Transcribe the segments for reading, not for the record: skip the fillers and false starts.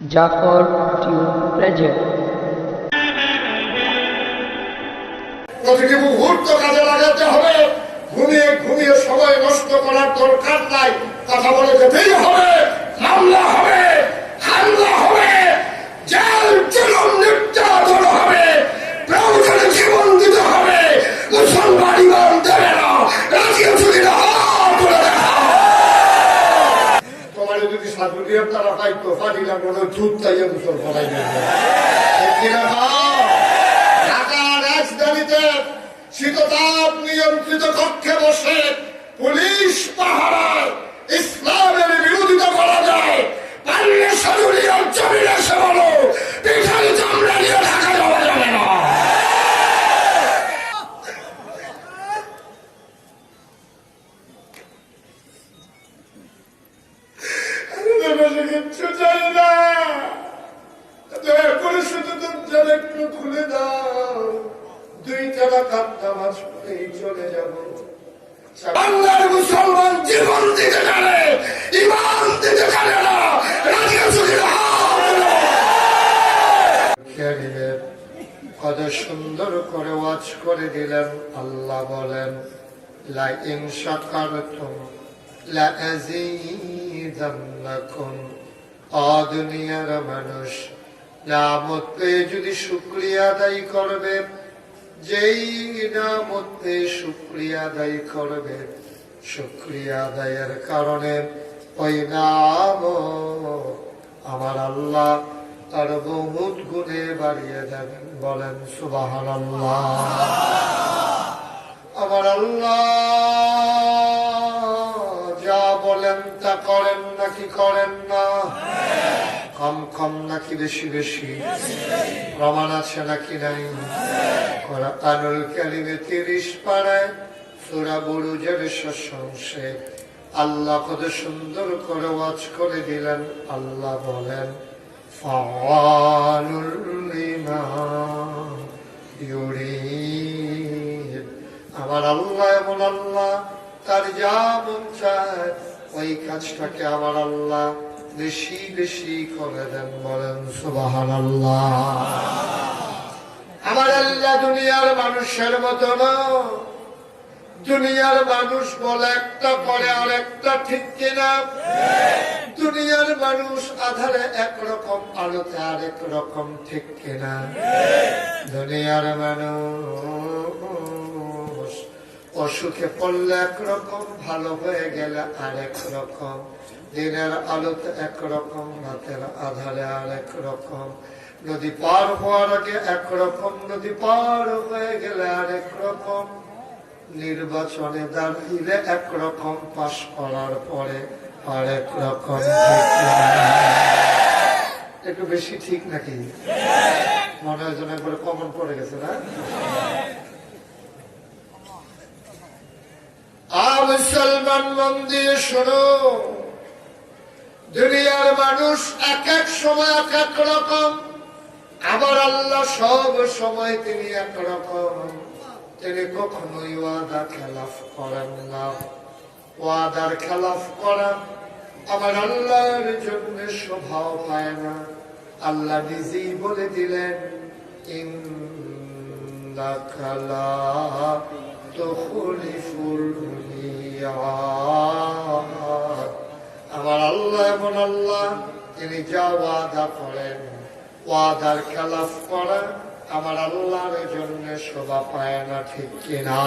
Zafar tune present. প্রতিটি মুহূর্ত কাজে লাগাতে হবে। ঘুমিয়ে ঘুমিয়ে সময় নষ্ট করার দরকার নাই। কথা বলে যেতেই হবে। মামলা হবে, হামলা হবে, জেল জুলুম নির্যাতন হবে, প্রয়োজনে জীবন দিতে হবে। মুসলমান ইমান দেবে না। রাজিয়া চুরি না বলে দেখা। তোমার যদি সাধুরিয়ার তারা পাইতো পারিলা কোনো দুধ চাইয়া মুসলমান ঢাকার রাজধানীতে শীততাপ নিয়ন্ত্রিত কক্ষে বসে পুলিশ পাহারায় ইসলামের বিরোধিতা করা যায়। পারলে সাধুরিয়ার জমিনে এসে বলো পিঠারি চামড়া নিয়ে ঢাকা যাওয়া যাবে না। কিচ্ছু চাই না, দয়া করে শুধু দরজাটা একটু খুলে দাও। 2 টাকা কাপটা মাছ করেই চলে যাব। বাংলার মুসলমান জীবন দিতে জানে, ইমান দিতে জানে না। রাজিয়া চুরি না। কত সুন্দর করে ওয়াজ করে দিলেন। আল্লাহ বলেন লা ইন শাকারতুম লা আযীদান্নাকুম। দুনিয়ার মানুষ নিয়ামত পেয়ে যদি শুকরিয়া আদায় করবে, যেই নিয়ামত পেয়ে শুকরিয়া আদায় করবে, শুকরিয়া আদায়ের কারণে ওই নাম আমার আল্লাহ তার বহুত গুণে বাড়িয়ে দেবেন। বলেন সুবহানাল্লাহ। আমার আল্লাহ যা বলেন তা করেন নাকি করেন না? কম কম নাকি বেশি বেশি? প্রমাণ আছে নাকি নাই? কুরআনুল কারীমে 30 পারায় সূরা বুরুজের শেষাংশে আল্লাহ কত সুন্দর করে ওয়াজ করে দিলেন। আল্লাহ বলেন ফাআলুল লিমা ইউরিদ। আমার আল্লাহ এমন আল্লাহ, তার যা মন চায় ওই কাজটাকে আমার আল্লাহ বেশি বেশি করে দেন। বলেন সুবহানাল্লাহ। আমার আল্লাহ দুনিয়ার মানুষের মতো না। দুনিয়ার মানুষ বলে একটা করে আর একটা, ঠিক কিনা? দুনিয়ার মানুষ আধারে একরকম, আলোতে আরেক রকম, ঠিক কিনা? দুনিয়ার মানুষ অসুখে পড়লে একরকম, ভালো হয়ে গেলে আরেক রকম। দিনের আলোতে একরকম, রাতের আধারে আরেক রকম। নদী পার হওয়ার আগে একরকম, নদী পার হয়ে গেলে আরেক রকম। নির্বাচনে দাঁড়িয়ে একরকম, পাশ করার পরে আরেক রকম। একটু বেশি ঠিক নাকি? মনে হয় যেন একবারে কমন পড়ে গেছে না? মুসলমান মন দিয়ে শোনো, দুনিয়ার মানুষ এক এক সময় এক এক রকম। আবার আল্লাহ সব সময় তিনি একরকম। তিনি কখনোই ওয়াদা খেলাফ করেন না। ওয়াদার খেলাফ করা আমার আল্লাহর জন্য শোভাও পায় না। আল্লাহ নিজেই বলে দিলেন ইন্নাকা লা তুখলিফুল মিয়াদ। আমার আল্লাহ এমন আল্লাহ, তিনি যা ওয়াদা করেন, ওয়াদার খেলাফ করা আমার আল্লাহর জন্য শোভা পায় না, ঠিক কিনা?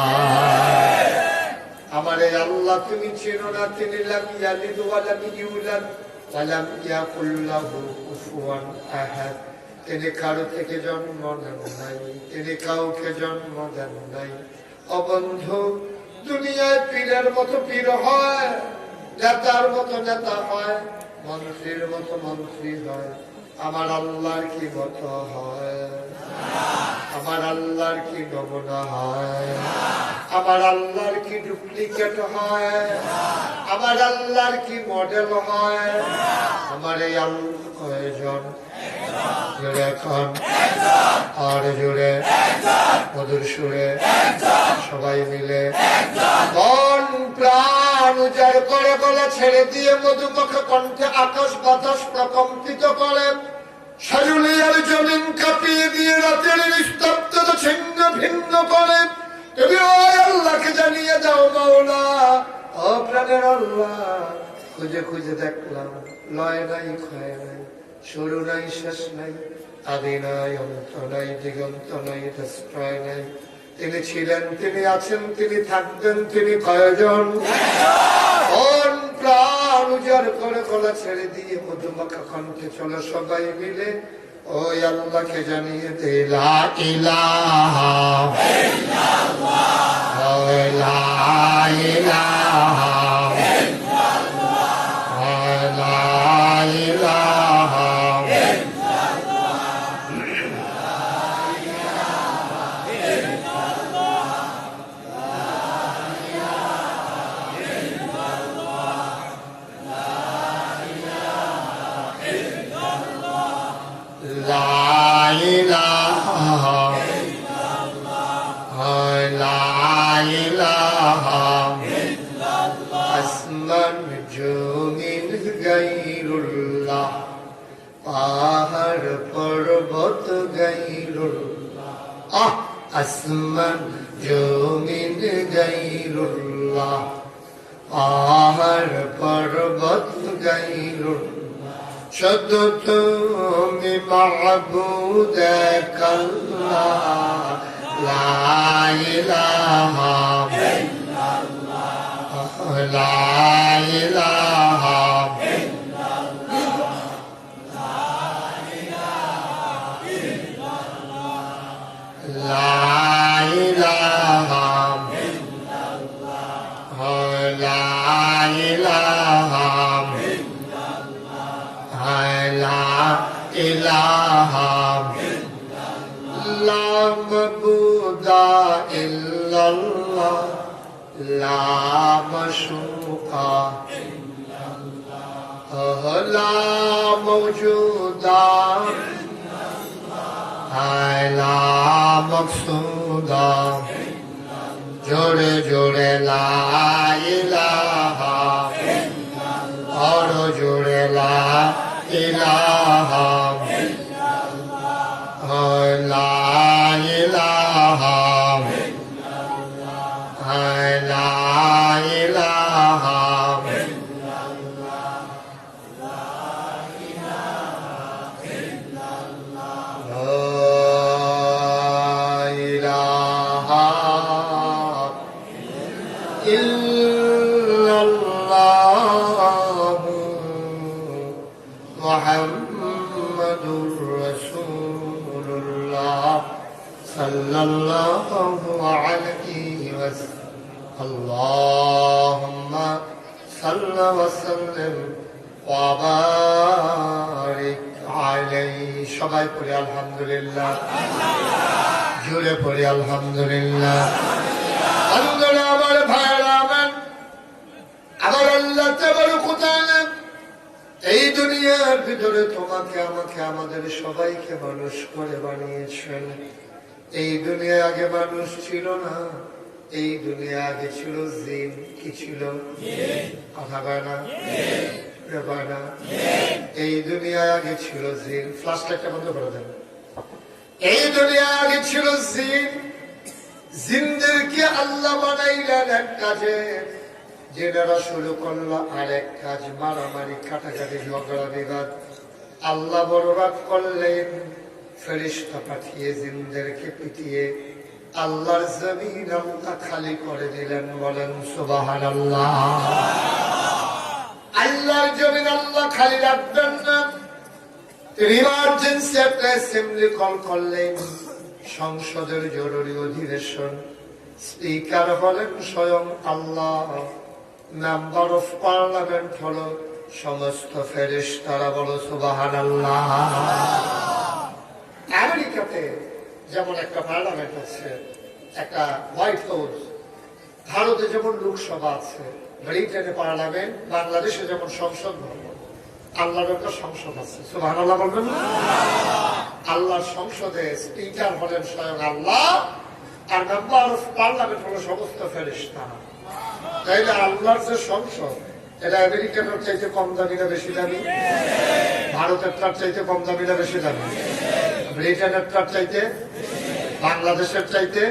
আমার এই আল্লাহ তুমি চিনো না। তিনি লাম ইয়ালিদ ওয়া লাম ইউলাদ ওয়া লাম ইয়াকুল লাহু কুফুয়ান আহাদ। তিনি কারো থেকে জন্ম নেন নাই, তিনি কাউকে জন্ম দেন নাই। ও বন্ধু, দুনিয়ায় পীরের মতো পীর হয়, নেতার মতো নেতা হয়, মন্ত্রীর মতো মন্ত্রী হয়। আমার আল্লাহর কি মতো হয়? আমার আল্লাহর কি নমুনা হয়? আমার আল্লাহর কি ডুপ্লিকেট হয়? আমার আল্লাহর কি মডেল হয়? আমার এই আল্লাহ কয়জন? জোরে এখন, আর জোরে, মধুর সুরে, সবাই মিলে কোন প্রাণ প্রাণ উজাড় করে বলে ছেড়ে দিয়ে মধুমুখ কণ্ঠে আকাশ বাতাস প্রকম্পিত করে, সাজুলিয়ার জমিন কাঁপিয়ে দিয়ে রাতের নিস্তব্ধতা ছিন্ন ভিন্ন করে। তুমি ওই আল্লাহকে জানিয়ে দাও, মাওলা ও প্রাণের আল্লাহ, খুঁজে খুঁজে দেখলাম লয় নাই ক্ষয় নাই, শুরু নাই শেষ নাই, আদি নাই অন্ত নাই, দিগন্ত নাই প্রশ্রয় নাই। তিনি ছিলেন, তিনি আছেন, তিনি থাকবেন, তিনি কয়জন? কোন প্রাণ উজাড় করে গলা ছেড়ে দিয়ে মধুমাখা কণ্ঠে চলো সবাই মিলে ওই আল্লাহকে জানিয়ে দে লা ইলাহা ইল্লাল্লাহ, লা ইলাহা ইল্লাল্লাহ, লা ইলাহা আসমান জমিন গায়রুল্লাহ, পাহাড় পর্বত গায়রুল্লাহ, আসমান জমিন গায়রুল্লাহ, পাহাড় পর্বত গায়রুল্লাহ, শুধু তুমি মাহবুদ এক আল্লাহ, লা ইলাহা ইল্লাল্লাহ, লা ইলাহা লা ইলাহা লা ইলাহা লা ইলাহা লা মাবুদা ইল্লাল্লাহ, লা মাশরুকা ইল্লাল্লাহ, লা মাওজুদা লা মাকসুদা। জোরে জোরে লা ইলাহা আর জোরে লা ইলাহা লা ইলাহা লা ইলাহা মুহাম্মাদুর রাসূলুল্লাহ সাল্লাল্লাহু আলাইহি ওয়াসাল্লাম। আল্লাহুম্মা সাল্লি ওয়া সাল্লিম ওয়া বারিক আলাইহি। সবাই পড়ি আলহামদুলিল্লাহ, জোরে পড়ি আলহামদুলিল্লাহ। আল্লাহ আমার ভাইরা আমার, আমার আল্লাহ তাবারক ওয়া তাআলা এই দুনিয়ার ভিতরে তোমাকে আমাকে আমাদের সবাইকে মানুষ করে বানিয়েছেন। এই দুনিয়া আগে মানুষ ছিল না, এই দুনিয়া আগে ছিল জিন। কি ছিল? কথা কয় না, এই দুনিয়া আগে ছিল জিন। ফ্লাশ লাইটটা বন্ধ করে দেন। এই দুনিয়া আগে ছিল জিন। জিনদেরকে আল্লাহ বানাইলেন এক কাজে, জেনারা শুরু করলো আরেক কাজ, মারামারি কাটাকাটি ঝগড়া বিবাদ। আল্লাহ বড় রাগ করলেন, ফেরেশতা পাঠিয়ে জিনদেরকে পিটিয়ে আল্লাহর জমিন আল্লাহ খালি করে দিলেন। বলেন সুবহানাল্লাহ। আল্লাহর জমিন আল্লাহ খালি রাখবেন না, ইমার্জেন্সি একটা অ্যাসেম্বলি কল করলেন, সংসদের জরুরি অধিবেশন। স্পিকার হলেন স্বয়ং আল্লাহ, মেম্বার অফ পার্লামেন্ট হলো সমস্ত ফেরেশতারা। বলো সুবহানাল্লাহ। আমেরিকাতে যেমন একটা পার্লামেন্ট আছে, একটা হোয়াইট হাউস, ভারতে যেমন লোকসভা আছে, ব্রিটেনে পার্লামেন্ট, বাংলাদেশে যেমন সংসদ ভবন, আল্লাহর একটা সংসদ আছে। সুবহানাল্লাহ বলবেন না? আল্লাহর সংসদে স্পিকার হলেন স্বয়ং আল্লাহ, আর মেম্বার অফ পার্লামেন্ট হলো সমস্ত ফেরেশতারা। তাইলে আল্লাহর যে সংসদ, এটা আমেরিকাটার চাইতে কম দামি না বেশি দামি? ভারতের তার চাইতে কম দামি না বেশি দামি? ব্রিটেনের তার চাইতে, বাংলাদেশের চাইতে?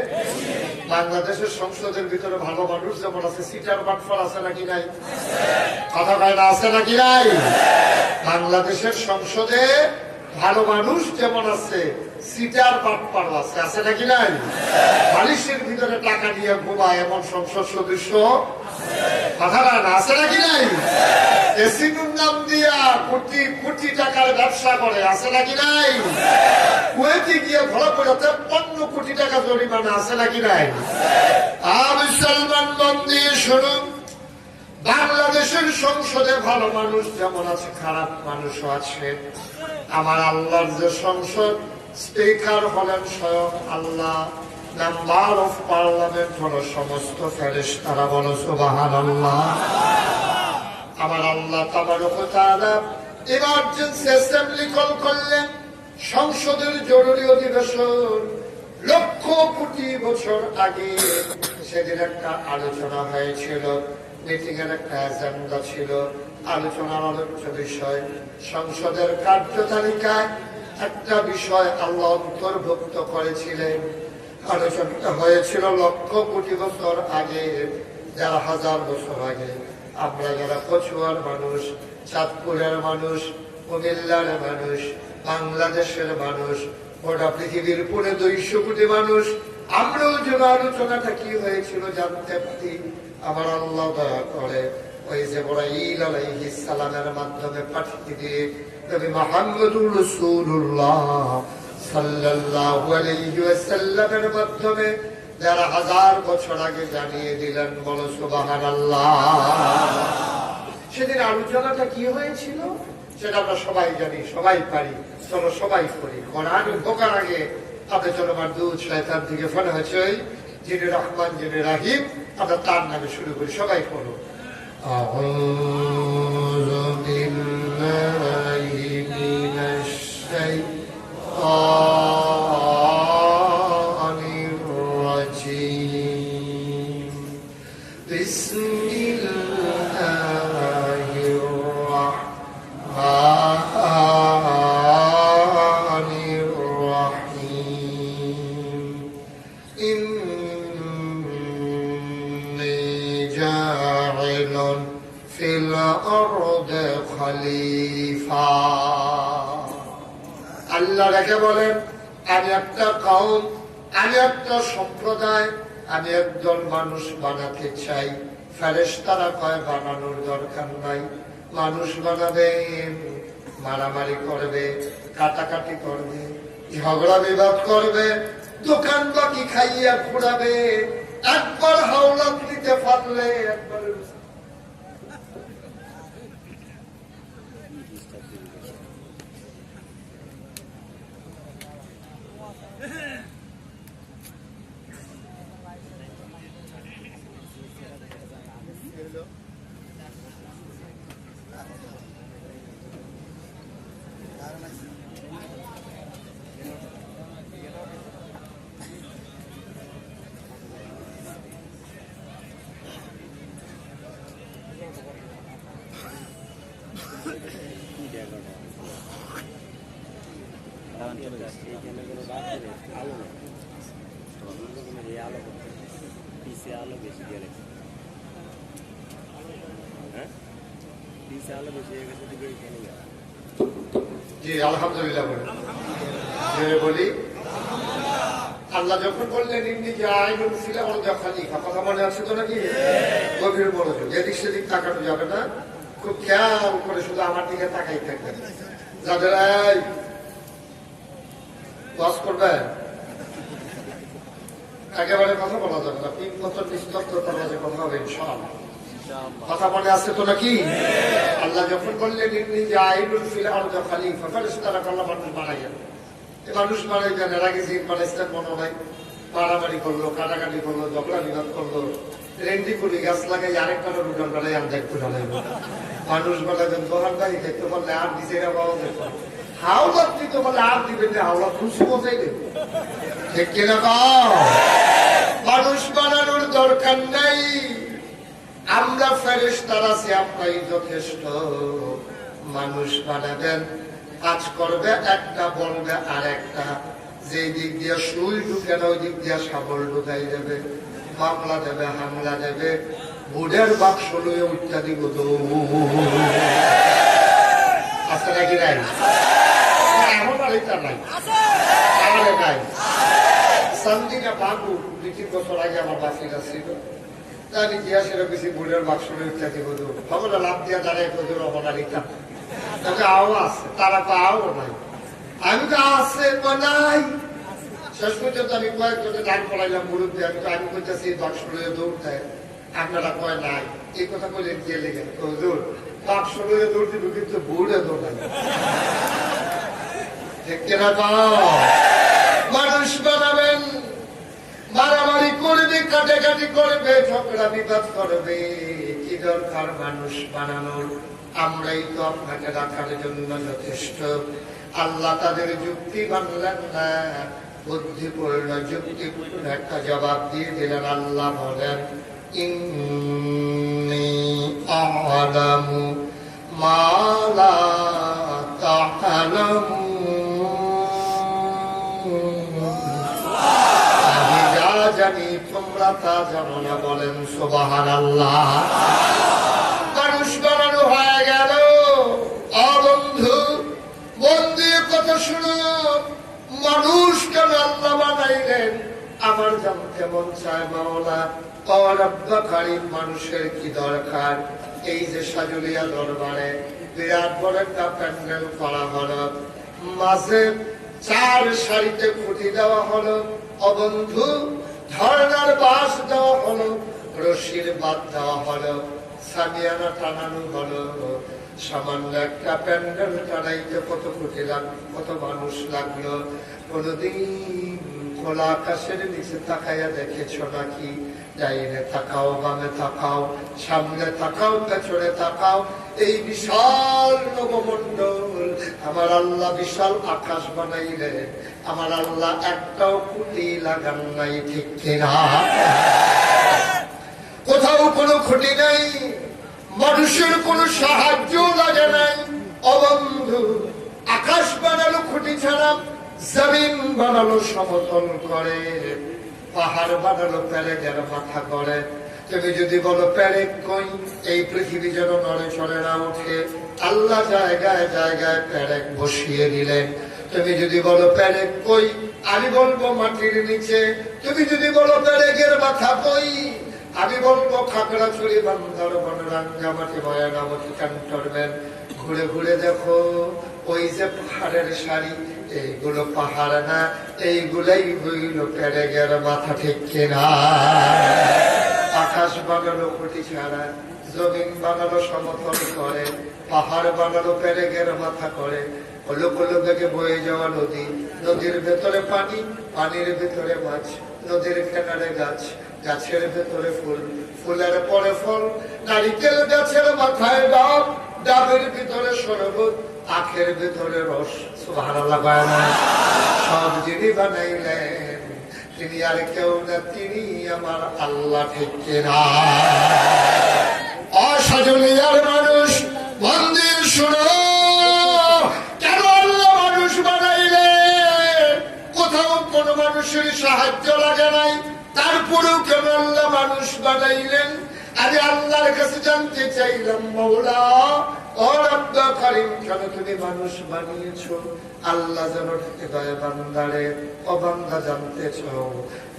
বাংলাদেশের সংসদের ভিতরে ভালো মানুষ যেমন আছে, সিটার বাটফার আছে নাকি নাই? কথা কয় না, আছে নাকি নাই? বাংলাদেশের সংসদে ভালো মানুষ যেমন আছে, সিটার বাটফার আছে, আছে নাকি নাই? বালিশের ভিতরে টাকা নিয়ে ঘুমায় এমন সংসদ সদস্য কথা কয় না, আছে নাকি নাই? এসিনুর নাম দিয়া কোটি কোটি টাকার ব্যবসা করে, আছে নাকি নাই? কুয়েতে গিয়ে ধরা পড়ে ৫৩ কোটি টাকা জরিমানা, আছে নাকি নাই? মুসলমান মন দিয়ে শুনুন, বাংলাদেশের সংসদে ভালো মানুষ যেমন আছে, খারাপ মানুষও আছে। আমার আল্লাহর যে সংসদ, স্পিকার হলেন স্বয়ং আল্লাহ, মেম্বার অফ পার্লামেন্ট হলো সমস্ত ফেরেশতারা, বলো সুবহানাল্লাহ। আমার আল্লাহ তাবারক ওয়া তাআলা ইমার্জেন্সি অ্যাসেম্বলি কল করলেন, সংসদের জরুরি অধিবেশন। লক্ষ কোটি বছর আগে সেদিন একটা আলোচনা হয়েছিল, মিটিং এর একটা এজেন্ডা ছিল, আলোচনার আলোচ্য বিষয় সংসদের কার্যতালিকায় একটা বিষয় আল্লাহ অন্তর্ভুক্ত করেছিলেন। আলোচনাটা হয়েছিল লক্ষ কোটি বছর আগে, ১,০০০ বছর আগে। আমরা যারা কচুয়ার মানুষ, চাঁদপুরের মানুষ, কুমিল্লার মানুষ, বাংলাদেশের মানুষ, গোটা পৃথিবীর পুরো ২০০ কোটি মানুষ, আমরাও যেন আলোচনাটা কি হয়েছিল জানতে পারি। আমার আল্লাহ দয়া করে ওই যে জিবরাইল আলাইহিস সালামের মাধ্যমে পাঠিয়ে দিয়ে নবী মুহাম্মদুর রাসূলুল্লাহ সাল্লাল্লাহু আলাইহি ওয়াসাল্লামের মাধ্যমে ১,৫০০ বছর আগে জানিয়ে দিলেন, বলো সুবহানাল্লাহ। সেদিন আলোচনাটা কি হয়েছিল সেটা আমরা সবাই জানি, সবাই পারি, চলো সবাই করি। কোরআন ঢোকার আগে আপনি চলো আমার দুধ শয়তান থেকে ফেলা হয়েছে, যিনি রহমান যিনি রাহিম, আমরা তার নামে শুরু করি, সবাই করো। আউযু বিল্লাহি মিনাশ শাইতানির রাজীম। বিসমিল্লাহির রাহমানির রাহিম। ইন্নী জাইলুন ফিল আরদি খলিফা। আল্লাহ রেখে বলেন, আমি একটা কওম, আমি একটা সম্প্রদায়, আমি একজন মানুষ বানাতে চাই। ফেরেশতারা কয় বানানোর দরকার নাই, মানুষ বানাবে, মারামারি করবে, কাটাকাটি করবে, ঝগড়া বিবাদ করবে, দোকান বাকি খাইয়া ঘুরাবে, একবার হাওলাত দিতে পারলে একবার। জি আলহামদুলিল্লাহ বলি। আল্লাহ যখন বললেন ইন্নী জাইলুন ফিল আরদি খলিফা, কথা মনে আছে তো নাকি? গভীর মনোযোগ, এদিক সেদিক তাকানো যাবে না, খুব খেয়াল করে শুধু আমার দিকে তাকাই থাকবেন। যাদের ওয়াজ করবেন একেবারে কথা বলা যাবে না, তিন বছর নিস্তব্ধতার মাঝে কথা হবে ইনশাআল্লাহ। কথা মনে আছে তো নাকি? আল্লাহ যখন বললেন ইন্নী জাইলুন ফিল আরদি খলিফা, ফেরেশতারা আল্লাহ মানুষ বানাইলেন। এই মানুষ বানাইলেন, এর আগে জিন বানাইছেন মনে হয়, মারামারি করলো, কাটাকাটি করলো, ঝগড়া বিবাদ করলো, রেন্ডি করি গাছ লাগাই আরেকটা রুটান বেলায় আমি দেখতে ঢালাইব। মানুষ বানাইবেন দোকানদারি দেখতে পারলে আর দিছে না পাওয়া যেত, হাওলাত দিতে পারলে আর দিবেন না, হাওলাত খুশি বোঝাই দেব, ঠিক কিনা? মানুষ বানানোর দরকার নাই, আমরা ফেরেশতারা আছি, আমরাই যথেষ্ট। মানুষ বানাবেন, কাজ করবে একটা, বলবে আর একটা। যে দিক দিয়ে সুই ঢুকে না ওই দিক দিয়ে শাবল ঢুকাই দেবে, মামলা দেবে, হামলা দেবে, বুড়ের বাক্স লয়ে উঠতে দিব। আছে নাকি নাই? এমন আরেকটা নাই, আমারে নাই। সান্দিনা বাবু 2-3 বছর আগে আমার বাসিরা ছিল, আমি ইতিহাসের বেশি বুড়ের বাক্স লয়ে উঠতে দিব। খবর লাভ দিয়া দাঁড়ায় কত রহমান আলিতা তাকে আও আছে, তারা তো আও নাই। আমি তো আছে নাই। শেষ পর্যন্ত আমি কয়েকজনের ডাক পড়াইলাম মুরুব্বী, আমি কইতেছি বাক্স লয়ে দৌড়তে, আপনারা কয় নাই। এই কথা বলে দিয়ে লেগে হুজুর বাক্স লয়ে দৌড় দিব, কিন্তু বুড়ে দৌড়াই। ঠিক কিনা? মানুষ বানাবেন, মারামারি করবে, কাটাকাটি করবে, ঝগড়া বিবাদ করবে। কি দরকার মানুষ বানানোর? আমরাই তো আপনাকে রাখার জন্য যথেষ্ট। আল্লাহ তাদের যুক্তি মানলেন না, বুদ্ধিপূর্ণ যুক্তিপূর্ণ একটা জবাব দিয়ে দিলেন। আল্লাহ বলেন, ইন্নী আ'লামু মা লা তা'লামুন। আমি যা জানি তোমরা তা জানো না। বলেন সুবহানাল্লাহ। মানুষ বানানো হয়ে গেল। বন্ধু, বন্ধু কথা শুনো। মানুষ কেন আল্লাহ বানাইলেন? আমার জানতে মন চায় মাওলা অরব্বাকারী মানুষের কি দরকার? এই যে সাজুলিয়া দরবারে বিরাট বড় একটা প্যান্ডেল করা হলো, মাঝে 4 সারিতে খুঁটি দেওয়া হলো, অবন্ধু ধর্নার বাঁশ দেওয়া হলো, রশির বাদ দেওয়া হলো, সামিয়ানা টানানো হলো। সামান্য একটা প্যান্ডেল টানাইতে কত কোটি কত মানুষ লাগলো? কোনদিন খোলা আকাশের নিচে তাকাইয়া দেখেছ নাকি? ডাইনে তাকাও, বামে তাকাও, সামনে তাকাও, পেছনে তাকাও, এই বিশাল নবমণ্ডল। আমার আল্লাহ বিশাল আকাশ বানাইলে, আমার আল্লাহ একটাও খুঁটি লাগান নাই। ঠিক কিনা? কোথাও কোনো খুঁটি নাই, মানুষের কোনো সাহায্য লাগে নাই। অবন্ধু, আকাশ বানালো খুঁটি ছাড়া, জমিন বানালো সমতল করে, পাহাড় বানালো প্যারেকের মাথা করে। তুমি যদি বলো প্যারেক কই, এই পৃথিবী যেন নড়ে চড়ে না উঠে, আল্লাহ জায়গায় জায়গায় প্যারেক বসিয়ে দিলেন। তুমি যদি বলো প্যারেক কই, আমি বলবো মাটির নিচে। তুমি যদি বলো প্যারেকের মাথা কই, আমি বলবো খাগড়াছড়ি, বান্দরবান, রাঙ্গামাটি, ময়নামতি, ক্যান্টনমেন্ট। ঘুরে ঘুরে দেখো, ওই যে পাহাড়ের সারি, এইগুলো পাহাড় না, এইগুলাই হইল প্যারেকের মাথা। ঠিক কিনা? আকাশ বানালো খুঁটি ছাড়া, জমিন বানালো সমতল করে, পাহাড় বানালো প্যারেকের মাথা করে। লোক বেগে বয়ে যাওয়া নদী, নদীর ভেতরে পানি, পানির ভেতরে মাছ, নদীর কিনারে গাছ, গাছের ভেতরে ফুল, ফুলের পরে ফল, নারিকেল গাছের মাথায় ডাব, ডাবের ভিতরে শরবত, আখের ভিতরে রস। সুবহানাল্লাহ। সব যিনি বানাইলেন তিনি আর কেউ না, তিনি আমার আল্লাহ। ঠিক কিনা? অসাজলিয়ার মানুষ, মন্দির শুনো, কেন আল্লাহ মানুষ বানাইলেন? কোথাও কোন মানুষের সাহায্য লাগে নাই, তারপরেও কেন আল্লাহ মানুষ বানাইলেন? আমি আল্লাহর কাছে জানতে চাইলাম, মওলা ও রব্বা কারীম, কেন তুমি মানুষ বানিয়েছো? আল্লাহ যেন হৃদয়ে বান্দারে, ও বান্দা জানতে চাও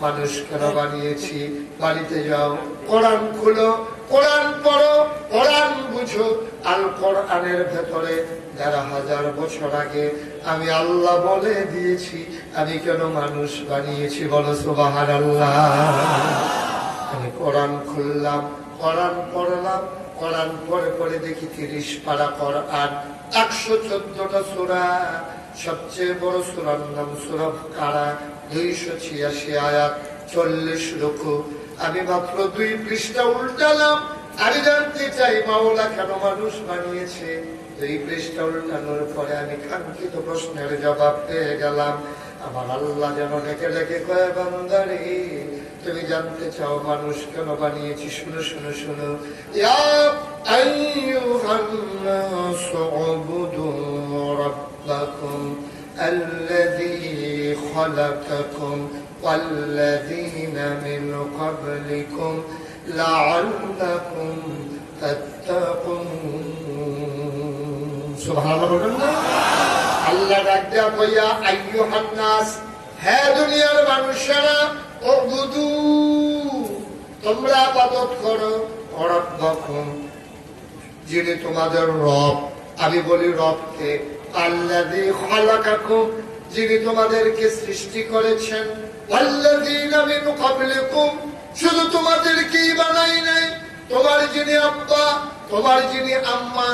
মানুষ কেন বানিয়েছি? বাড়িতে যাও, কোরআন খুলো, কোরআন পড়ো, কোরআন বুঝো। আল কোরআনের ভেতরে ১,৫০০ বছর আগে আমি আল্লাহ বলে দিয়েছি আমি কেন মানুষ বানিয়েছি। বলো সুবহানাল্লাহ। আমি কোরআন খুললাম, কোরআন পড়লাম, কোরআন পড়ে পড়ে দেখি ৩০ পারা কোরআন, ১১৪টা সূরা। সবচেয়ে বড় সূরার নাম সূরা বাকারা, ২৮৬ আয়াত, ৪০ রুকু। আমি মাত্র ২ পৃষ্ঠা উল্টালাম। আমি জানতে চাই মাওলা কেন মানুষ বানিয়েছে? ২ পৃষ্ঠা উল্টানোর পরে আমি কাঙ্ক্ষিত প্রশ্নের জবাব পেয়ে গেলাম। আমার আল্লাহ যেন ডেকে ডেকে কয় বান্দারে তুমি জানতে চাও মানুষ কেন বানিয়েছি, শুনো শুনো শুনো। ইয়া আইয়ুহান নাসু উবুদু রাব্বাকুম আল্লাযী খালাকাকুম ওয়াল্লাযীনা মিন ক্বাবলিকুম লাআল্লাকুম তাত্তাকুন। সুবহানাল্লাহ। আল্লাহ ডাক দেয়া কইয়া আইয়ুহান নাস, হে দুনিয়ার মানুষেরা, উবুদু তোমরা ইবাদত করো, রাব্বাকুম যিনি তোমাদের রব। আমি বলি রবকে, আল্লাযী খালাকাকুম যিনি তোমাদেরকে সৃষ্টি করেছেন, ওয়াল্লাযীনা মিন ক্বাবলিকুম শুধু তোমাদেরকেই বানাই নাই, তোমার যিনি আব্বা, তোমার যিনি আম্মা,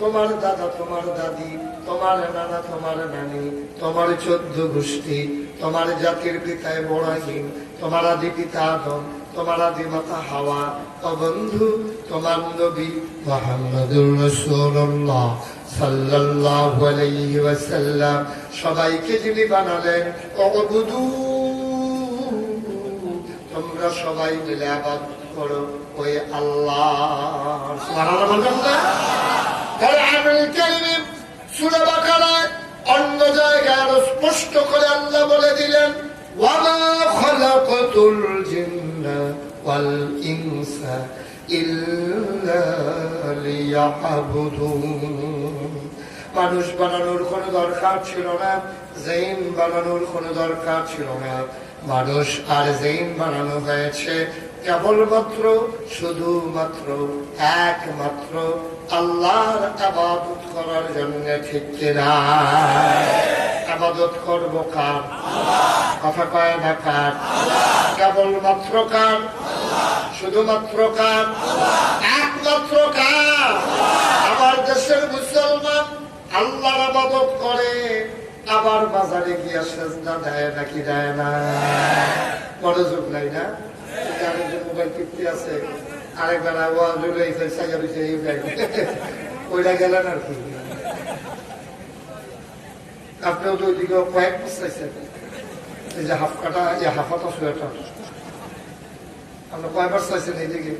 তোমার দাদা, তোমার দাদি, তোমার নানা, তোমার নানি, তোমার 14 গোষ্ঠী, তোমার জাতির পিতা ইব্রাহিম, তোমার আদি পিতা আদম, তোমার আদি মাতা হাওয়া, ও বন্ধু তোমার নবী মুহাম্মদুর রাসূলুল্লাহ সাল্লাল্লাহু আলাইহি ওয়াসাল্লাম সবাইকে যিনি বানালেন, উবুদু তোমরা সবাই মিলে ইবাদত করো ওই আল্লাহ। সুবহানাল্লাহ বলবেন না? কোরআনুল কারীম সূরা বাকারায় অন্য জায়গায় আরো স্পষ্ট করে আল্লাহ বলে দিলেন, ওয়া মা খালাকাতুল জিন্না ওয়াল ইনসা ইল্লা লিয়াবুদুন। মানুষ বানানোর কোনো দরকার ছিল না, জিন বানানোর কোনো দরকার ছিল না। মানুষ আর জিন বানানো হয়েছে কেবলমাত্র, শুধুমাত্র, একমাত্র আল্লাহর ইবাদত করার জন্য, ঠিক কিনা? ইবাদত করবো কার? কথা কয় না কার? কেবলমাত্র কার? শুধুমাত্র কার? একমাত্র কার? আমার দেশের মুসলমান আল্লাহর ইবাদত করে, আবার বাজারে গিয়া সেজদা দেয় নাকি দেয় না? মনোযোগ নাই না? আরেকজন মোবাইল টিপতে আছে, আরেকবার ওইটা গেলেন আর কি। আপনিও তো ওইদিকে কয়েক বুঝতেছেন, এই যে হাফ কাটা, হাফাটা সোয়েটার আমরা কয়বার চাইছেন এইদিকে,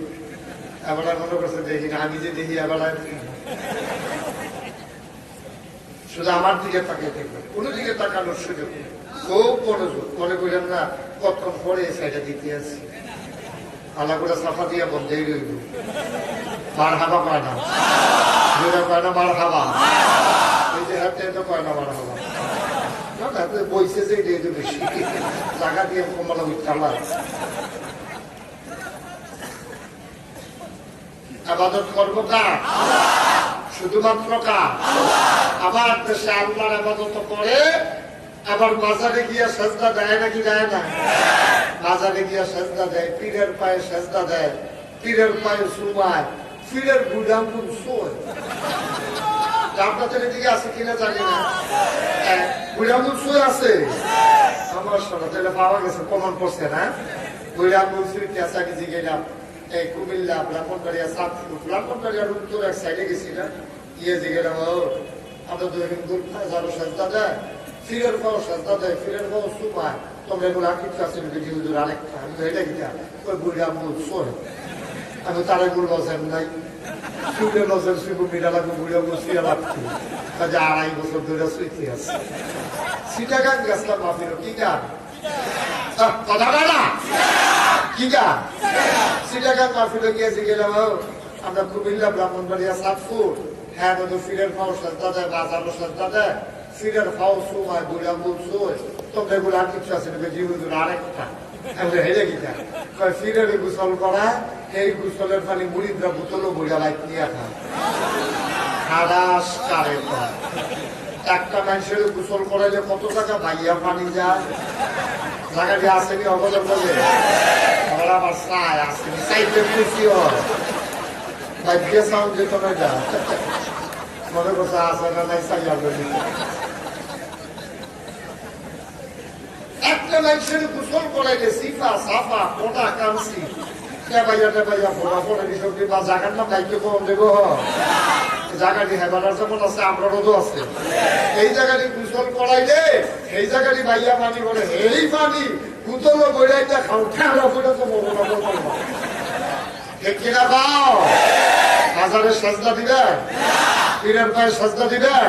এবার মনে করছে দেখি না, আমি যে দেখি এবার শুধু আমার দিকে তাকিয়ে দেখবেন, কোনো দিকে তাকানোর সুযোগ নেই। খুব মনোযোগ, মনে করেন না কতক্ষণ পরে এই সাইডে দিতে আসি, আল্লাহ করে সাফা দিয়ে বন্ধেই রইল। মার হাবা কয় না, কয় না মার হাবা, এই যে হাতে কয় না মার হাবা, বইছে যে এটা বেশি জায়গা দিয়ে কমলা উঠতালা। ইবাদত করবো কার? শুধুমাত্র কার? আবার দেশে আল্লাহর ইবাদত করে, আবার বাজারে গিয়া সেজদা দেয় নাকি দেয় না? বাজারে গিয়া সেজদা দেয়, পীরের পায়ে সেজদা দেয়, পীরের পায়ে চুমায়, পীরের বুড়াঙ্গুল শোয়। আপনাদের এদিকে আছে কিনা জানি না, বুড়াঙ্গুল শোয় আছে আমার সাথে, তাহলে পাওয়া গেছে, প্রমাণ করছে না? বুড়াঙ্গুল শুইতে আসা গেছি গেলাম এই কুমিল্লা ব্রাহ্মণবাড়িয়া, সাতপুর ব্রাহ্মণবাড়িয়ার উত্তর এক সাইডে গেছিলাম, গিয়ে যে গেলাম আমরা দুই হিন্দুর যারো সেজদা দেয়, ফিরের পাও সেজদা দেয়, ফিরের পাও চুমায়, তোমরা এগুলো আকিত কাছে হুজুর আরেকটা, আমি তো এটা গিয়া ওই বুড়া মুল শোয়, আমি তারা গুল বসেন নাই, শুনে বসেন শুধু মিরা লাগবে, বুড়া মুল শুয়ে লাগছে, কাজে 2.5 বছর ধরে শুইতে আছে। সিটাগাং গেছিলাম মাফির, কি গান কথা বলে না, কি গান? সিটাগাং মাফিরে গিয়েছি গেলাম আমরা কুমিল্লা ব্রাহ্মণবাড়িয়া সাতপুর, হ্যাঁ তো ফিরের পাও সেজদা দেয়, বাজারও সেজদা দেয়, ফিরের পাও চুমায়, বুড়া মুল শোয়, তোমরা এগুলো আর কিছু আছে নাকি জীবন আরেকটা, হেরে গিয়া কয় ফিরের গোসল করা, এই গোসলের পানি মুড়িদরা বোতলও বুড়া লাইট নিয়ে খায়, খাদাস কারে পায়। একটা মানুষের গোসল করাইলে কত টাকা ভাইয়া পানি যায়, জায়গাটি আসেনি অবদান বলে আমার চাই আসেনি, চাইতে খুশি হয় বাদ্যে সাউন্ড যেত না, যা মনে করছে আসে না নাই চাইয়া বলি। একটা মানুষের গোসল করাইলে সিফা সাফা কোটা কামসি টেবাইয়া টেবাইয়া ফোড়া ফোড়া নিশক্তি বা জাগার নাম দায়িত্ব কম দেব, জায়গাটি হেবাটার যেমন আছে আমরারও আছে এই জায়গাটি গোসল করাইলে এই জায়গাটি ভাইয়া পানি বলে এই পানি কুতলো বইরাইটা খাও ঠেলা বইটা তো বড় ঠিক কিনা পাও বাজারে সাজদা দিবেন পীরের পায়ে সাজদা দিবেন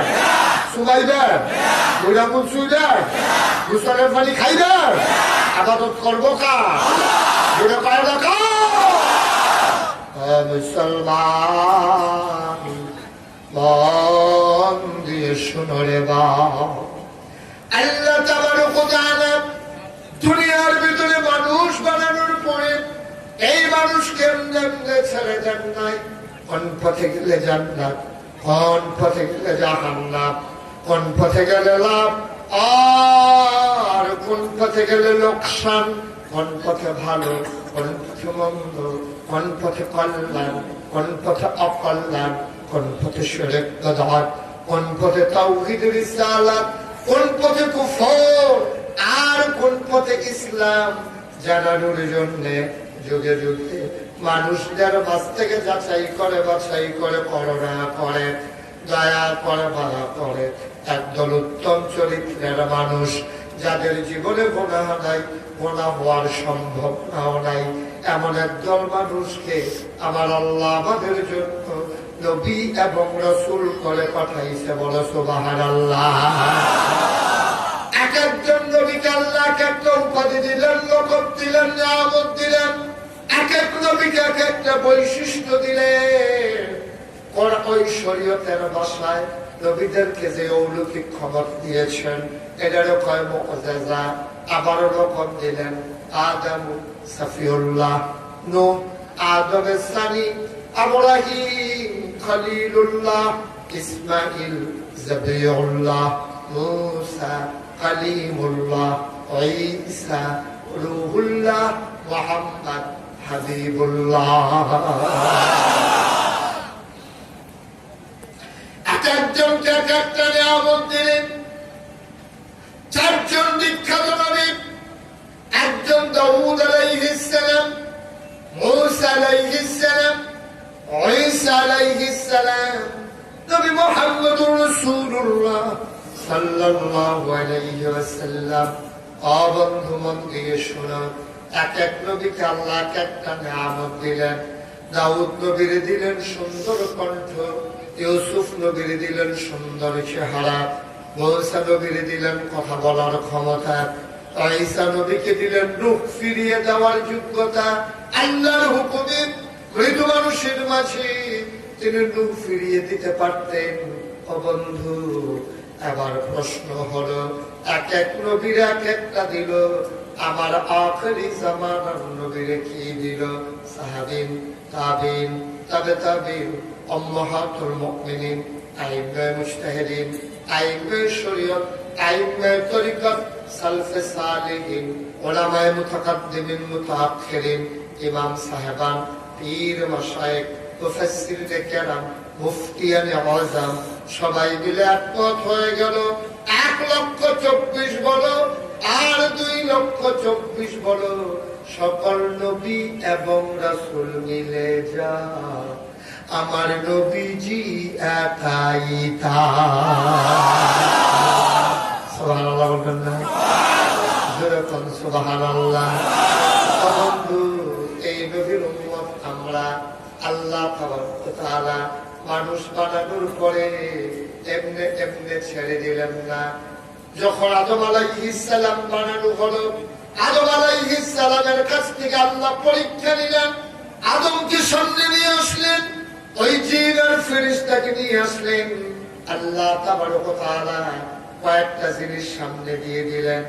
চুবাইবেন বইরা মুখ চুইবেন গোসলের পানি খাইবেন আবাদত করবো কা বইরা পায়ে রাখা মুসলমান মন দিয়ে শুনো রে বাপ আল্লাহ তাবারক ওয়া তাআলা দুনিয়ার ভিতরে মানুষ বানানোর পরে এই মানুষকে এমনি ছেড়ে দেন নাই কোন পথে গেলে জান্নাত কোন পথে গেলে জাহান্নাম কোন পথে গেলে লাভ আর কোন পথে গেলে লোকসান কোন পথে ভালো কোন পথে মন্দ কোন পথে কল্যাণ কোন পথে অকল্যাণ কোন পথে শিরক বিদআত কোন পথে তাওহীদ রিসালাত কোন পথে কুফর আর কোন পথে ইসলাম জানানোর জন্য যুগে যুগে মানুষদের মাঝ থেকে যাচাই করে বাছাই করে করুণা করে দয়া করে মায়া করে একদল উত্তম চরিত্রের মানুষ যাদের জীবনে গুনাহ নাই গুনাহ হওয়ার সম্ভাবনাও নাই এমন একদল মানুষকে আমার আল্লাহ আমাদের জন্য নবী এবং রাসূল করে পাঠাইছে বলো সুবহানাল্লাহ এক একজন নবীকে আল্লাহ এক একটা উপাধি দিলেন লকব দিলেন নিয়ামত দিলেন এক এক নবীকে এক একটা বৈশিষ্ট্য দিলেন ওই শরীয়তের ভাষায় নবীদেরকে যে অলৌকিক খবর দিয়েছেন এটারও কয় মুআজিজা আবারও রকম দিলেন আদম সফিউল্লাহ নূহ আদমের সানি ইব্রাহিম খলিলুল্লাহ ইসমাঈল জবিউল্লাহ মুসা কালিমুল্লাহ ঈসা রূহুল্লাহ মুহাম্মদ হাবিবুল্লাহ একজনকে এক একটা নিয়ামত দিলেন চারজন বিখ্যাত নবী একজন দাউদ আলাইহিস সালাম মূসা আলাইহিস সালাম ঈসা আলাইহিস সালাম নবী মুহাম্মদুর রাসূলুল্লাহ সাল্লাল্লাহু আলাইহি ওয়াসাল্লাম বন্ধু মন দিয়ে শোনো এক এক নবীকে আল্লাহ এক একটা নিয়ামত দিলেন দাউদ নবীর দিলেন সুন্দর কণ্ঠ ইউসুফ নবীর দিলেন সুন্দর চেহারা মূসা নবীর দিলেন কথা বলার ক্ষমতা ঈসা নবীকে দিলেন রূহ ফিরিয়ে দেওয়ার যোগ্যতা আল্লাহর হুকুমে মৃত মানুষের মাঝে তিনি রূহ ফিরিয়ে দিতে পারতেন ও বন্ধু এবার প্রশ্ন হলো এক এক নবীর এক একটা দিল আমার আখিরি জামানার নবীরে কি দিল সাহাবীন তাবিন তাবে তাবিন উম্মাহাতুল মুমিনিন আইম্মায়ে মুজতাহিদিন আইম্মায়ে শরীয়ত আইম্মায়ে তরিকত সালফে সালেহিন উলামায়ে মুতাকাদ্দিমিন মুতাআখিরিন ইমাম সাহেবান পীর মাশায়েখ মুফাসসিরিনে কেরাম মুফতিয়ানে আযম সবাই মিলে একমত হয়ে গেল 1,24,000 বলো আর 2,24,000 বলো সকল নবী এবং রাসূল মিলে যা আমার নবীজি একাই তা সুবহানাল্লাহ বলবেন না যেরকম সুবহানাল্লাহ বন্ধু এই নবীর উম্মত আমরা আল্লাহ তাআলা মানুষ বানানোর পরে এমনে এমনে ছেড়ে দিলেন না যখন আদম আলাইহিস সালাম বানানো হলো আদম আলাইহিস সালামের কাছ থেকে আল্লাহ পরীক্ষা নিলেন আদমকে সামনে নিয়ে আসলেন ওই জিন আর ফেরেশতাকে নিয়ে আসলেন আল্লাহ তাবারক ওয়া তাআলা কয়েকটা জিনিস সামনে দিয়ে দিলেন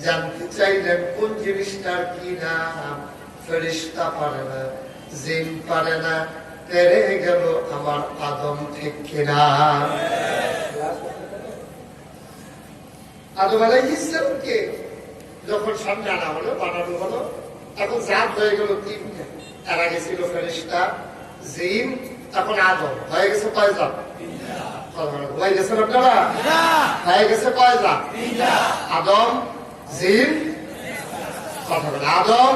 জানতে চাইলেন কোন জিনিসটার কি নাম ফেরেশতা পারে না জিন পারে না পেরে গেল আমার আদম ঠিক কিনা আদম আলাইহিস সালামকে যখন সামনে আনা হলো বানানো হলো এখন জাত হয়ে গেল তিনটা এর আগে ছিল ফেরেশতা জিন এখন আদম হয়ে গেছে কয় জাত হয়ে গেছে আপনারা হয়ে গেছে কয় জাত আদম জিন কথা বলে আদম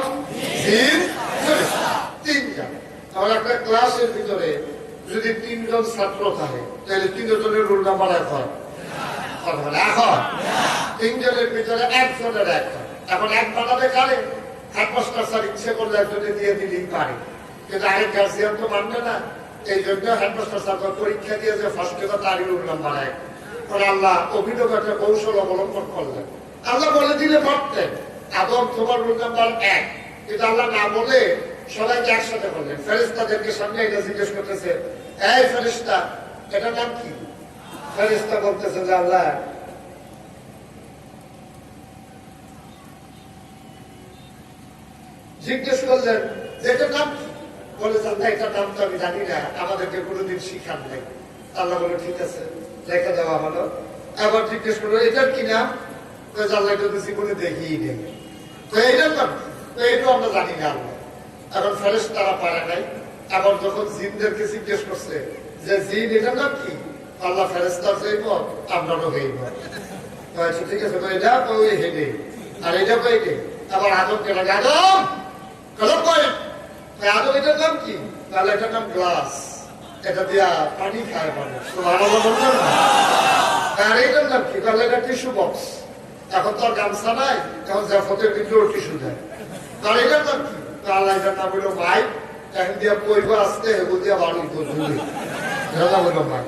জিন ফেরেশতা তিনটা তাহলে একটা ক্লাসের ভিতরে যদি 3 জন ছাত্র থাকে তাহলে 3 জনের রোল নাম্বার এক হয়, এখন 3 জনের ভিতরে 1 জনের 1 হয়। এখন 1 বানাবে কারে? হেডমাস্টার স্যার ইচ্ছে করলে একজনে দিয়ে দিলেই পারে, কিন্তু আরেক গার্জিয়ান তো মানবে না। এই জন্য হেডমাস্টার স্যার পরীক্ষা দিয়ে যে ফার্স্টে তো তারই রোল নাম্বার 1। আল্লাহ অভিনব একটা কৌশল অবলম্বন করলেন। আল্লাহ বলে দিলে পারতেন আদম তোমার রোল নাম্বার 1, কিন্তু আল্লাহ না বলে সবাইকে একসাথে করলেন। ফেরেশতাদেরকে সামনে এটা জিজ্ঞেস করতেছে, এই ফেরেশতা এটার নাম কি? ফেরেশতা বলতেছে যে আল্লাহ জিজ্ঞেস করলেন যে এটার নাম কি? বলে আল্লাহ এটার নাম তো আমি জানি না, আমাদেরকে কোনোদিন শিখান নাই। আল্লাহ বলে ঠিক আছে, রেখে দেওয়া হলো। আবার জিজ্ঞেস করলো এটার কি নাম? আল্লাহ এটা তো জীবনে দেখিই নেই। তো এইটার নাম তো এইটাও আমরা জানি না আল্লাহ। এখন ফেরেশতারা পারে নাই। আবার যখন জিনদেরকে জিজ্ঞেস করছে যে জিন এটার নাম কি? আল্লাহ ফেরেশতার হইব আপনারও হইব। আচ্ছা ঠিক আছে, এটা ওই হেডে আর এটা কইকে। আবার আদমকে লাগে আদম কলম কই, আদম এটার নাম কি? তাহলে এটার নাম গ্লাস, এটা দিয়া পানি খায় মানুষ। সুবহানাল্লাহ বলবেন না? আর এটার নাম কি? তাহলে এটা টিস্যু বক্স। এখন তো আর গামছা নাই, এখন জাফতের ভিতরেও টিস্যু দেয়। আর এটার নাম কি? আল্লাহ এটার নাম হইল মাইক। এখন দিয়া পইব আসতে হেবু দিয়া বাড়ি ধুলি, এটা নাম হইল মাইক।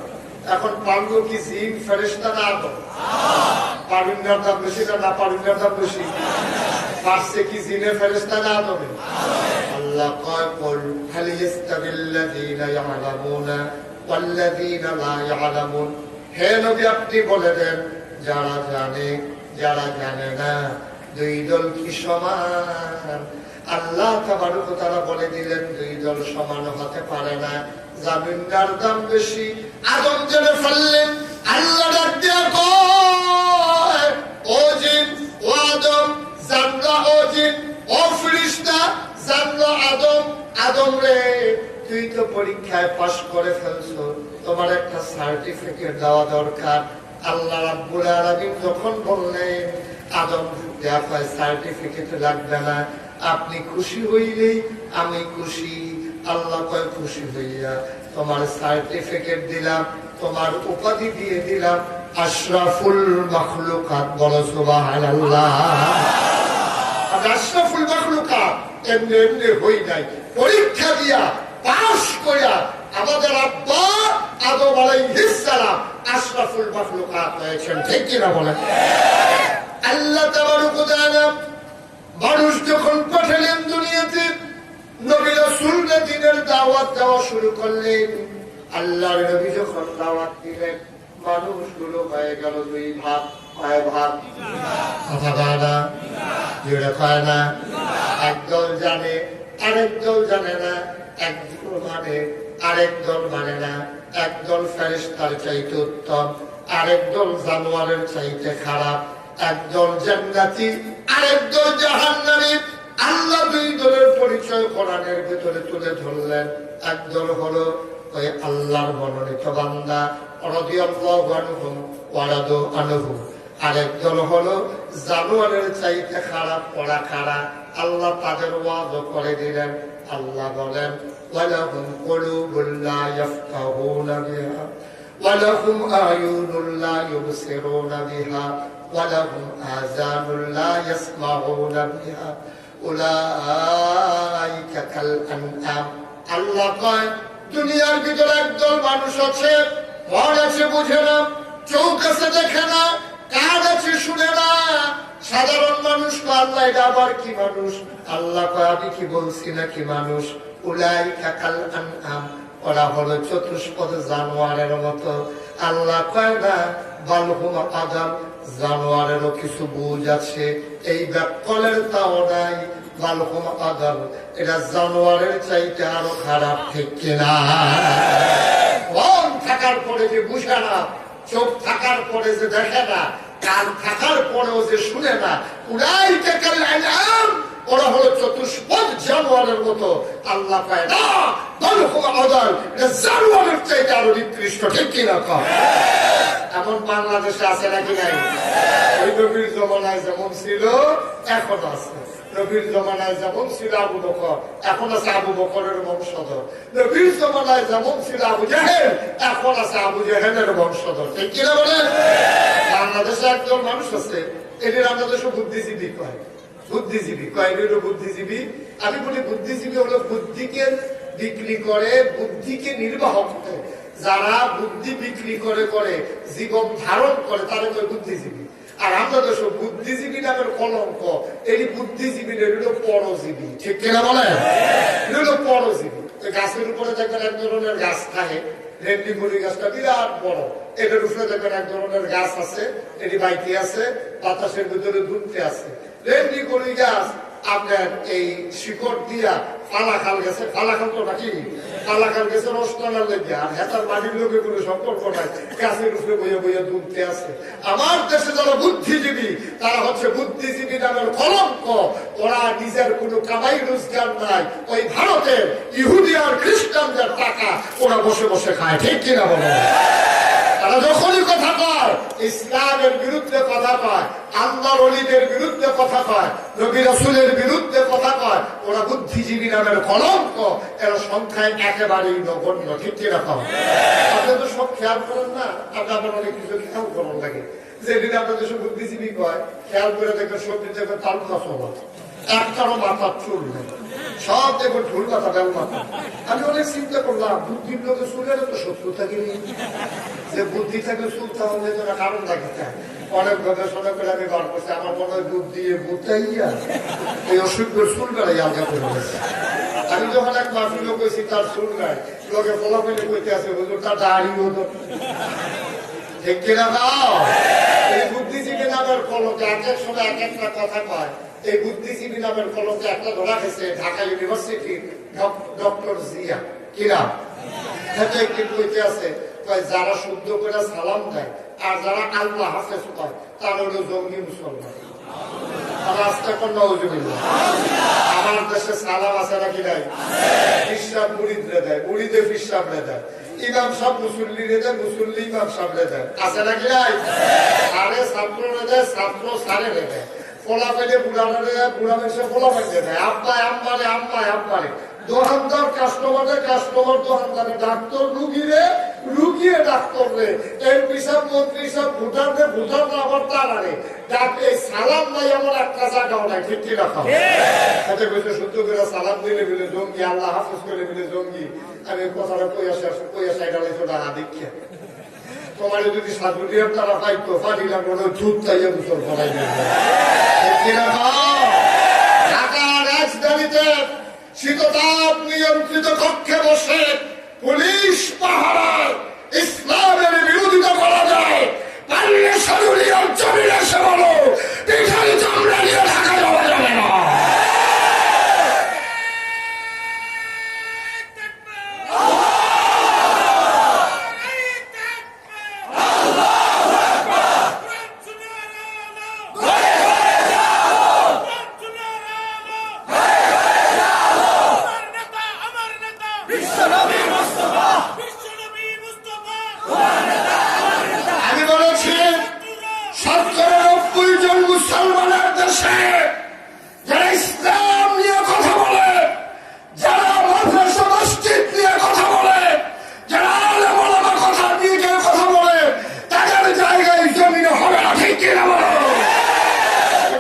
এখন পারলো কি জিন ফেরেশতা না আদম? পারুন্নার দাম বেশি না পারুন্নার দাম বেশি? পারছে কি জিনে ফেরেশতা না আদমে? আল্লাহ কয় কুল হাল ইস্তাবিল্লাযীনা ইয়ালামুনা ওয়াল্লাযীনা লা ইয়ালামুন। হে নবী আপনি বলে দেন যারা জানে যারা জানে না দুই দল কি সমান? আল্লাহ তাবারক ওয়া তাআলা বলে দিলেন দুই দল সমান হতে পারে না। জামিনদার দাম বেশি। আদম জেনে ফেললেন। আল্লাহ ডাক দিয়া কয় ও জিন ও আদম জানলা, ও জিন ও ফেরেশতা জানলা, আদম আদম রে তুই তো পরীক্ষায় পাশ করে ফেলছো, তোমার একটা সার্টিফিকেট দেওয়া দরকার। আল্লাহ রাব্বুল আলামিন যখন বললেন আদম দেখা সার্টিফিকেট লাগবে না, আপনি খুশি হইলেই আমি খুশি। আল্লাহ কয় খুশি হইয়া তোমার সার্টিফিকেট দিলাম, তোমার উপাধি দিয়ে দিলাম আশরাফুল মাখলুকাত। বলো সুবহানাল্লাহ। আশরাফুল মাখলুকাত এমনি এমনি হই নাই, পরীক্ষা দিয়া পাশ করিয়া আমাদের আব্বা আদম আলাইহিস সালাম আশরাফুল মাখলুকাত হয়েছেন। ঠিক কিনা বলেন? আল্লাহ তাবারক ওয়া তাআলা মানুষ যখন পাঠালেন দুনিয়াতে, নবী রাসূলরা দ্বীনের দাওয়াত দেওয়া শুরু করলেন। আল্লাহর নবী যখন দাওয়াত দিলেন মানুষগুলো হয়ে গেল দুই ভাগ। কয় ভাগ? কথা কয় না, জোরে কয় না। একদল জানে আরেক দল জানে না, একদল মানে আরেক দল মানে না। একদল ফেরেশতার চাইতে উত্তম, আরেক দল জানোয়ারের চাইতে খারাপ। একদল জান্নাতি আরেক দল জাহান্নামী। আল্লাহ দুই দলের পরিচয় কোরআনের ভিতরে তুলে ধরলেন। একদল হলো ওই আল্লাহর মনোনীত বান্দা রাদিয়াল্লাহু আনহুম ওয়া রাদু আনহু। আরেক দল হলো জানোয়ারের চাইতে খারাপ, ওরা খারাপ। আল্লাহ তাদের ওয়াদা করে দিলেন। আল্লাহ বলেন ওয়ালাহুম কুলুবুন লা ইয়াফকাহুনা বিহা ওয়ালাহুম আয়ুনুন লা ইউবসিরুনা বিহা ওয়ালাহুম আযানুন লা ইয়াসমাউনা বিহা উলাইকা কাল আনআম। আল্লাহ কয় দুনিয়ার ভিতরে একদল মানুষ আছে, মন আছে বুঝে না, চোখ আছে দেখে না, কান আছে শুনে না। সাধারণ মানুষ তো আল্লাহ এটা আবার কি মানুষ? আল্লাহ কয় আমি কি বলছি নাকি মানুষ? উলাইকা কাল আনআম, ওরা হলো চতুষ্পদ জানোয়ারের মতো। আল্লাহ কয় না বাল হুম আযাল, জানোয়ারেরও কিছু বুঝ আছে, এই ব্যাককলের তাও নাই। বাল হুম আযাল, এটা জানোয়ারের চাইতে আরো খারাপ। ঠিক কিনা? মন থাকার পরে যে বুঝে না, চোখ থাকার পরে যে দেখে না, কান থাকার পরেও যে শুনে না, উলাইকা কাল আনআম, ওরা হলো চতুষ্পদ জানোয়ারের মতো। আল্লাহ কয় না বাল হুম আযাল, এটা জানোয়ারের চাইতে আরো নিকৃষ্ট। ঠিক কিনা? এমন বাংলাদেশে আছে নাকি নাই? ওই নবীর জমানায় যেমন ছিল এখন আছে। নবীর জমানায় যেমন ছিল আবু বকর, এখন আছে আবু বকরের বংশধর। নবীর জমানায় যেমন ছিল আবু জাহেল, এখন আছে আবু জাহেলের বংশধর। ঠিক কিনা বলেন? বাংলাদেশে একজন মানুষ আছে, এদের আমরা দেশে বুদ্ধিজীবী কয়। বুদ্ধিজীবী কয়, এদের বুদ্ধিজীবী। আমি বলি বুদ্ধিজীবী হলো বুদ্ধিকে বিক্রি করে, বুদ্ধিকে নির্বাহ করে। যারা বুদ্ধি বিক্রি করে করে জীবন ধারণ করে তারা কয় বুদ্ধিজীবী। আর আমরা দেশ বুদ্ধিজীবী নামের কলঙ্ক, এই বুদ্ধিজীবী হলো পরজীবী। ঠিক কিনা বলেন? হলো পরজীবী। গাছের উপরে দেখবেন এক ধরনের গাছ থাকে, রেন্ডি মুড়ি গাছটা বিরাট বড়, এটার উপরে দেখবেন এক ধরনের গাছ আছে, এটি বাইতে আছে, বাতাসের ভিতরে দুলতে আছে। রেন্ডি মুড়ি গাছ আপনার এই শিকড় দিয়া ফালাখাল গেছে, ফালাখাল তো নাকি ফালাখাল গেছে রসটানার লেগে, আর হেতার মাটির লোকের কোনো সম্পর্ক নাই, গাছের উপরে বইয়া বইয়া দুলতে আছে। আমার দেশে যারা বুদ্ধিজীবী তারা হচ্ছে বুদ্ধিজীবী নামের কলঙ্ক। ওরা নিজের কোনো কামাই রোজগার নাই, ওই ভারতের ইহুদি আর খ্রিস্টানদের টাকা ওরা বসে বসে খায়। ঠিক কিনা বলো? তারা যখনই কথা কয় ইসলামের বিরুদ্ধে কথা কয়, আল্লাহর ওলিদের বিরুদ্ধে কথা কয়, নবী রাসূলের বিরুদ্ধে কথা কয়, ওরা বুদ্ধিজীবী নামের কলঙ্ক। এরা সংখ্যায় একেবারেই নগণ্য। ঠিক কিরকম? আপনি তো সব খেয়াল করেন না, আপনার অনেক কিছু খেয়াল করার লাগে। যেদিন আপনাদের সব বুদ্ধিজীবী কয়, খেয়াল করে দেখবেন সবজি দেখবেন তাল ফসল, একটারও মাথার চুল নেই, সব দেখবেন ঝুল মাথা বেল মাথা। আমি অনেক চিন্তা করলাম, বুদ্ধির লোকের চুলের তো শত্রু থাকেনি, যে বুদ্ধি থাকে চুল তাহলে তো কারণ লাগে। অনেক গবেষণা করে আমি বার করছি, আমার মনে হয় বুদ্ধি বুঝাইয়া এই অসুখের চুল বেড়াই আলগা করে গেছে। আমি যখন এক মাফিল কইছি তার চুল নাই, লোকে ফলাফলে কইতে আছে হুজুর তার দাড়ি হতো। ঠিক কিনা গাও? এই বুদ্ধিজীবী নামের কলকে এক এক সময় এক একটা কথা কয়। এই বুদ্ধিজীবী নামের কলকে একটা ধরা গেছে ঢাকা ইউনিভার্সিটির ডক্টর জিয়া। কিনা একদিন কইতে আছে, যারা শুদ্ধ করে সালাম দেয় আর যারা আল্লাহ হাফেজ কয় তারা হলো জঙ্গি মুসলমান। আমার দেশে সালাম আছে নাকি নাই? ফিসাব মুড়িদরে দেয়, মুড়িদে ফিসাবরে দেয়, ইমাম সব মুসল্লিরে দেয়, মুসল্লি ইমাম সাবরে দেয়। আছে নাকি নাই? সারে ছাত্ররে দেয়, ছাত্র সারে দেয়, ফোলা পেলে বুড়ারে দেয়, বুড়া পেলে ফোলা পেলে দেয়, আব্বায় আম্মারে আম্মায় আব্বারে, দোকানদার কাস্টমারে কাস্টমার দোকানদারে, ডাক্তার রুগীরে রুগিয়ে ডাক্তার রে, এমপি সাহেব মন্ত্রী সাহেব ভোটারদের ভোটাররা আবার তারারে। এই সালাম নাই আমার একটা জায়গাও নাই। ঠিক কি রাখা শুদ্ধ করে সালাম দিলে মিলে জঙ্গি, আল্লাহ হাফিজ করে মিলে জঙ্গি। আমি কথাটা কইয়া ডালাইছো ডাহা দীক্ষা। তোমার যদি সাধুরিয়ার তারা পাইতো পারিলাম মনে দুধ তাইয়া মুসল করাই ঠিক কি রাখা। ঢাকার রাজধানীতে শীততাপ নিয়ন্ত্রিত কক্ষে বসে পুলিশ পাহারায় ইসলামের বিরোধিতা করা যায়, পারলে শরীয়ত জমিনে এসে বলো পিঠারি চামড়া নিয়ে ঢাকা যাওয়া যাবে না। মুসলমানের দেশে যারা ইসলাম নিয়ে কথা বলে, যারা মাদ্রাসা মসজিদ নিয়ে কথা বলে, যারা আলেম ওলামা কথা নিয়ে কথা বলে, তাদের জায়গায় জমিনে হবে না। ঠিক কিনা বলো?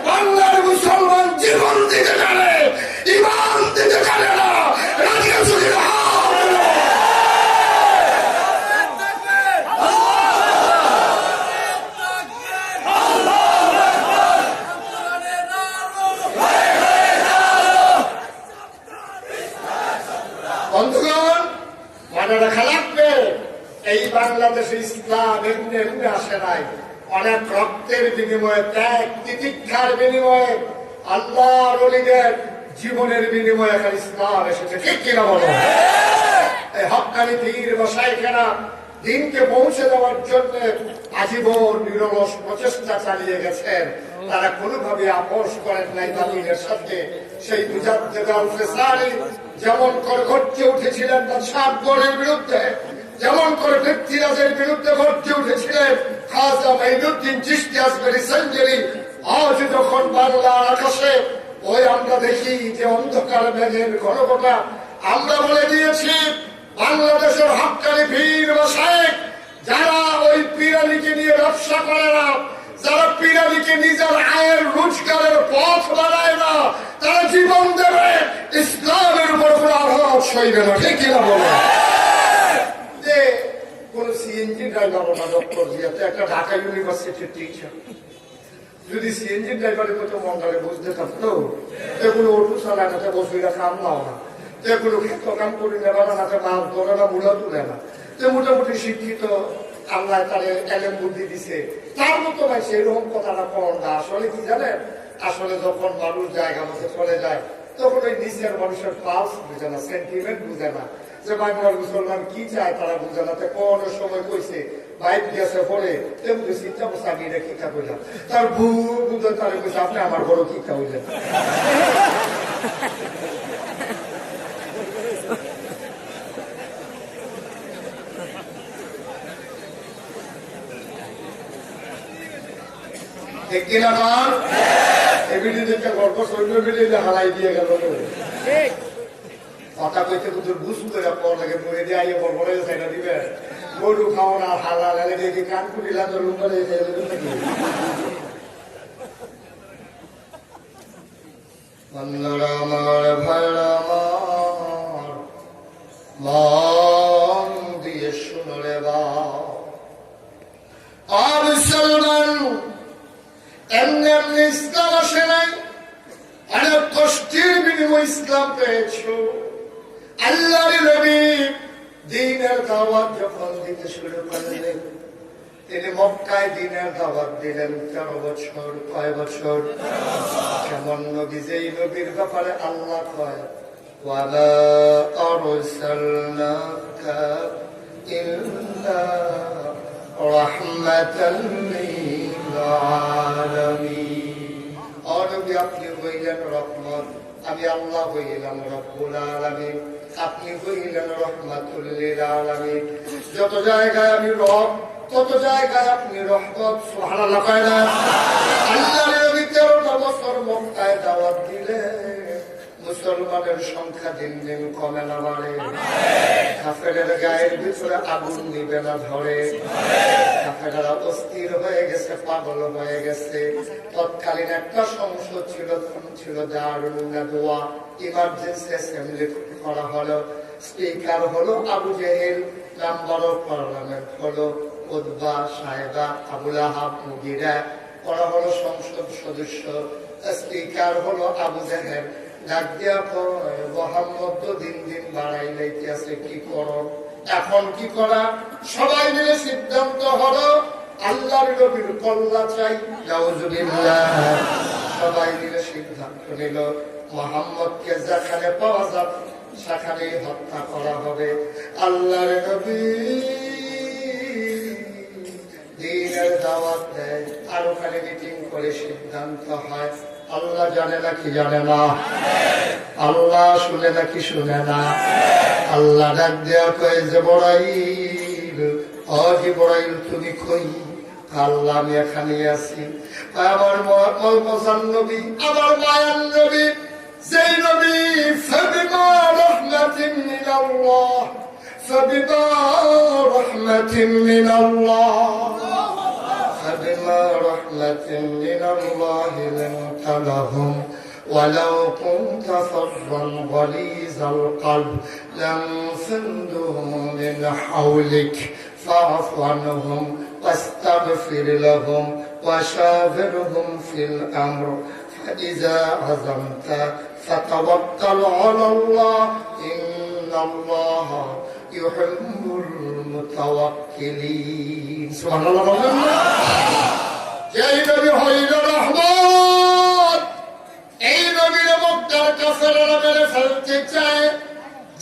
বাংলার মুসলমান জীবন দিতে জানে, ইমান দিতে জানে না। রাজিয়া সুখীরা বন্ধুগণ, মনে রাখা লাগবে এই বাংলাদেশে ইসলাম এমনি এমনি আসে নাই। অনেক রক্তের বিনিময়ে, ত্যাগ তিতিক্ষার বিনিময়ে, আল্লাহর ওলিদের জীবনের বিনিময়ে এখানে ইসলাম এসেছে। ঠিক কিনা বলো? এই হক্কানি পীর মাশায়েখেরা দিনকে পৌঁছে দেওয়ার জন্য আজীবন নিরলস প্রচেষ্টা চালিয়ে গেছেন। তারা কোনোভাবে আপোষ করেন নাই বাতিলের সাথে। সেই মুজাদ্দিদ আল ফিসারি যেমন করে গর্জে উঠেছিলেন বাদশাহগণের বিরুদ্ধে, যেমন করে পৃথ্বীরাজের বিরুদ্ধে গর্জে উঠেছিলেন খাজা মাইনুদ্দিন চিশতি আসগরি সঞ্জরি, আজ যখন বাংলার আকাশে ওই আমরা দেখি যে অন্ধকার ব্যাগের ঘনঘটা আমরা বলে দিয়েছি বাংলাদেশের হক্কানি পীর বা শায়েখ যারা ওই পীরানিকে নিয়ে ব্যবসা করে না, যারা পীরানিকে নিজের আয়ের রোজগারের পথ বানায় না, তারা জীবন দেবে ইসলামের উপর কোন আঘাত সইবে না। ঠিক কিনা বলে যে কোন সিএনজি ড্রাইভার না ডক্টর জিয়াতে একটা ঢাকা ইউনিভার্সিটির টিচার যদি সিএনজি ড্রাইভারের মতো মন্ডলে বুঝতে থাকতো যে কোনো অটো চালায় না, বসবিরা কাম নাও না, যে কোনো ক্ষেত্র কাম করি নেবা না, মাছ ধরে না, মূলা তুলে না, যে মোটামুটি শিক্ষিত আল্লাহ তারে এলেম বুদ্ধি দিছে, তার মতো ভাই সেইরকম কথাটা কর না। আসলে কি জানেন, আসলে যখন মানুষ জায়গা মতো চলে যায় তখন ওই নিচের মানুষের পালস বুঝে না, সেন্টিমেন্ট বুঝে না, যে বাংলার মুসলমান কি চায় তারা বুঝে না। কোন সময় কইছে বাইক গেছে পরে তেমনি চিন্তা করছে আমি এটা শিক্ষা করলাম, তার বুঝে তারা কইছে আপনি আমার বড় শিক্ষা হইলেন। একদিন আমার এবিলি দেখে গল্প সৈন্য মিলিয়ে হারাই দিয়ে গেল কথা কইতে তোর বুঝ করে পর লাগে বলে দিয়ে আইয়ে বড় বড় সাইডা দিবে গরু খাওয়া না হালা লাগে দেখি কান কুড়িলা তোর লুকালে নাকি বন্ধুরা আমার ভাইরা আমার মন দিয়ে শুনো রে বা মুসলমান এমনি এমনি ইসলাম আসে নাই, অনেক কষ্টের বিনিময় ইসলাম পেয়েছ। আল্লাহর নবী দ্বীনের দাওয়াত যখন দিতে শুরু করলেন, তিনি মক্কায় দ্বীনের দাওয়াত দিলেন 13 বছর। কয় বছর? কেমন নবী, যেই নবীর ব্যাপারে আল্লাহ কয় ওয়ালা আরসালনাকা ইল্লা রাহমাতাল লিল আলামিন। নবী আপনি হইলেন রহমত, আমি আল্লাহ হইলাম রব্বুল আলামিন, আপনি হইলেন রহমাতুল লিল আলামিন। যত জায়গায় আমি রব, তত জায়গায় আপনি রহমত। সুবহানাল্লাহ কয় না? আল্লাহর নবী 13টা বছর মক্কায় দাওয়াত দিলেন, মুসলমানের সংখ্যা দিন দিন কমে না বাড়ে, কাফেরের গায়ের ভিতরে আগুন নিবে না ধরে, কাফেরেরা অস্থির হয়ে গেছে, পাগল হয়ে গেছে। তৎকালীন একটা সংসদ ছিল দারুন নাদওয়া, ইমার্জেন্সি অ্যাসেম্বলি করা হলো, স্পিকার হলো Abu Jahl, member of parliament হলো উতবা, সাহেবা, আবুল আহাব, মুগিরা, ওরা হলো সংসদ সদস্য, স্পিকার হলো আবু জেহেল। ডাক দিয়া কয় মোহাম্মদ তো দিন দিন বাড়াই লাইতে আছে, কি করো এখন? কি করা? সবাই মিলে সিদ্ধান্ত হলো আল্লাহর নবীর কল্লা চাই। নাউজুবিল্লাহ। সবাই মিলে সিদ্ধান্ত নিল মোহাম্মদকে যেখানে পাওয়া যাবে সেখানেই হত্যা করা হবে। আল্লাহর নবী দ্বীনের দাওয়াত দেয়, আর ওখানে মিটিং করে সিদ্ধান্ত হয়। আল্লাহ জানে না কি জানে না? আল্লাহ শুনে না কি শুনে না? আল্লাহ ডাক দেয়া কয় জিবরাইল, ও জিবরাইল তুমি কই? আল্লাহ আমি এখানে আছি। আমার মহম্মদ নবী, আমার মায়ার নবী, যেই নবী ফাবিমা রাহমাতিন মিনাল্লাহ, ফাবিমা রাহমাতিন মিনাল্লাহ, فبما رحمة من الله لنت لهم ولو كنت فظا غليظ القلب لانفضوا من حولك فاعف عنهم واستغفر لهم وشاورهم في الأمر فإذا عزمت فتوكل على الله إن الله يحب المتوكلين. سبحان الله. এই নবী হইল রহমত, এই নবীর মক্কার কাফেররা মেরে ফেলতে চায়।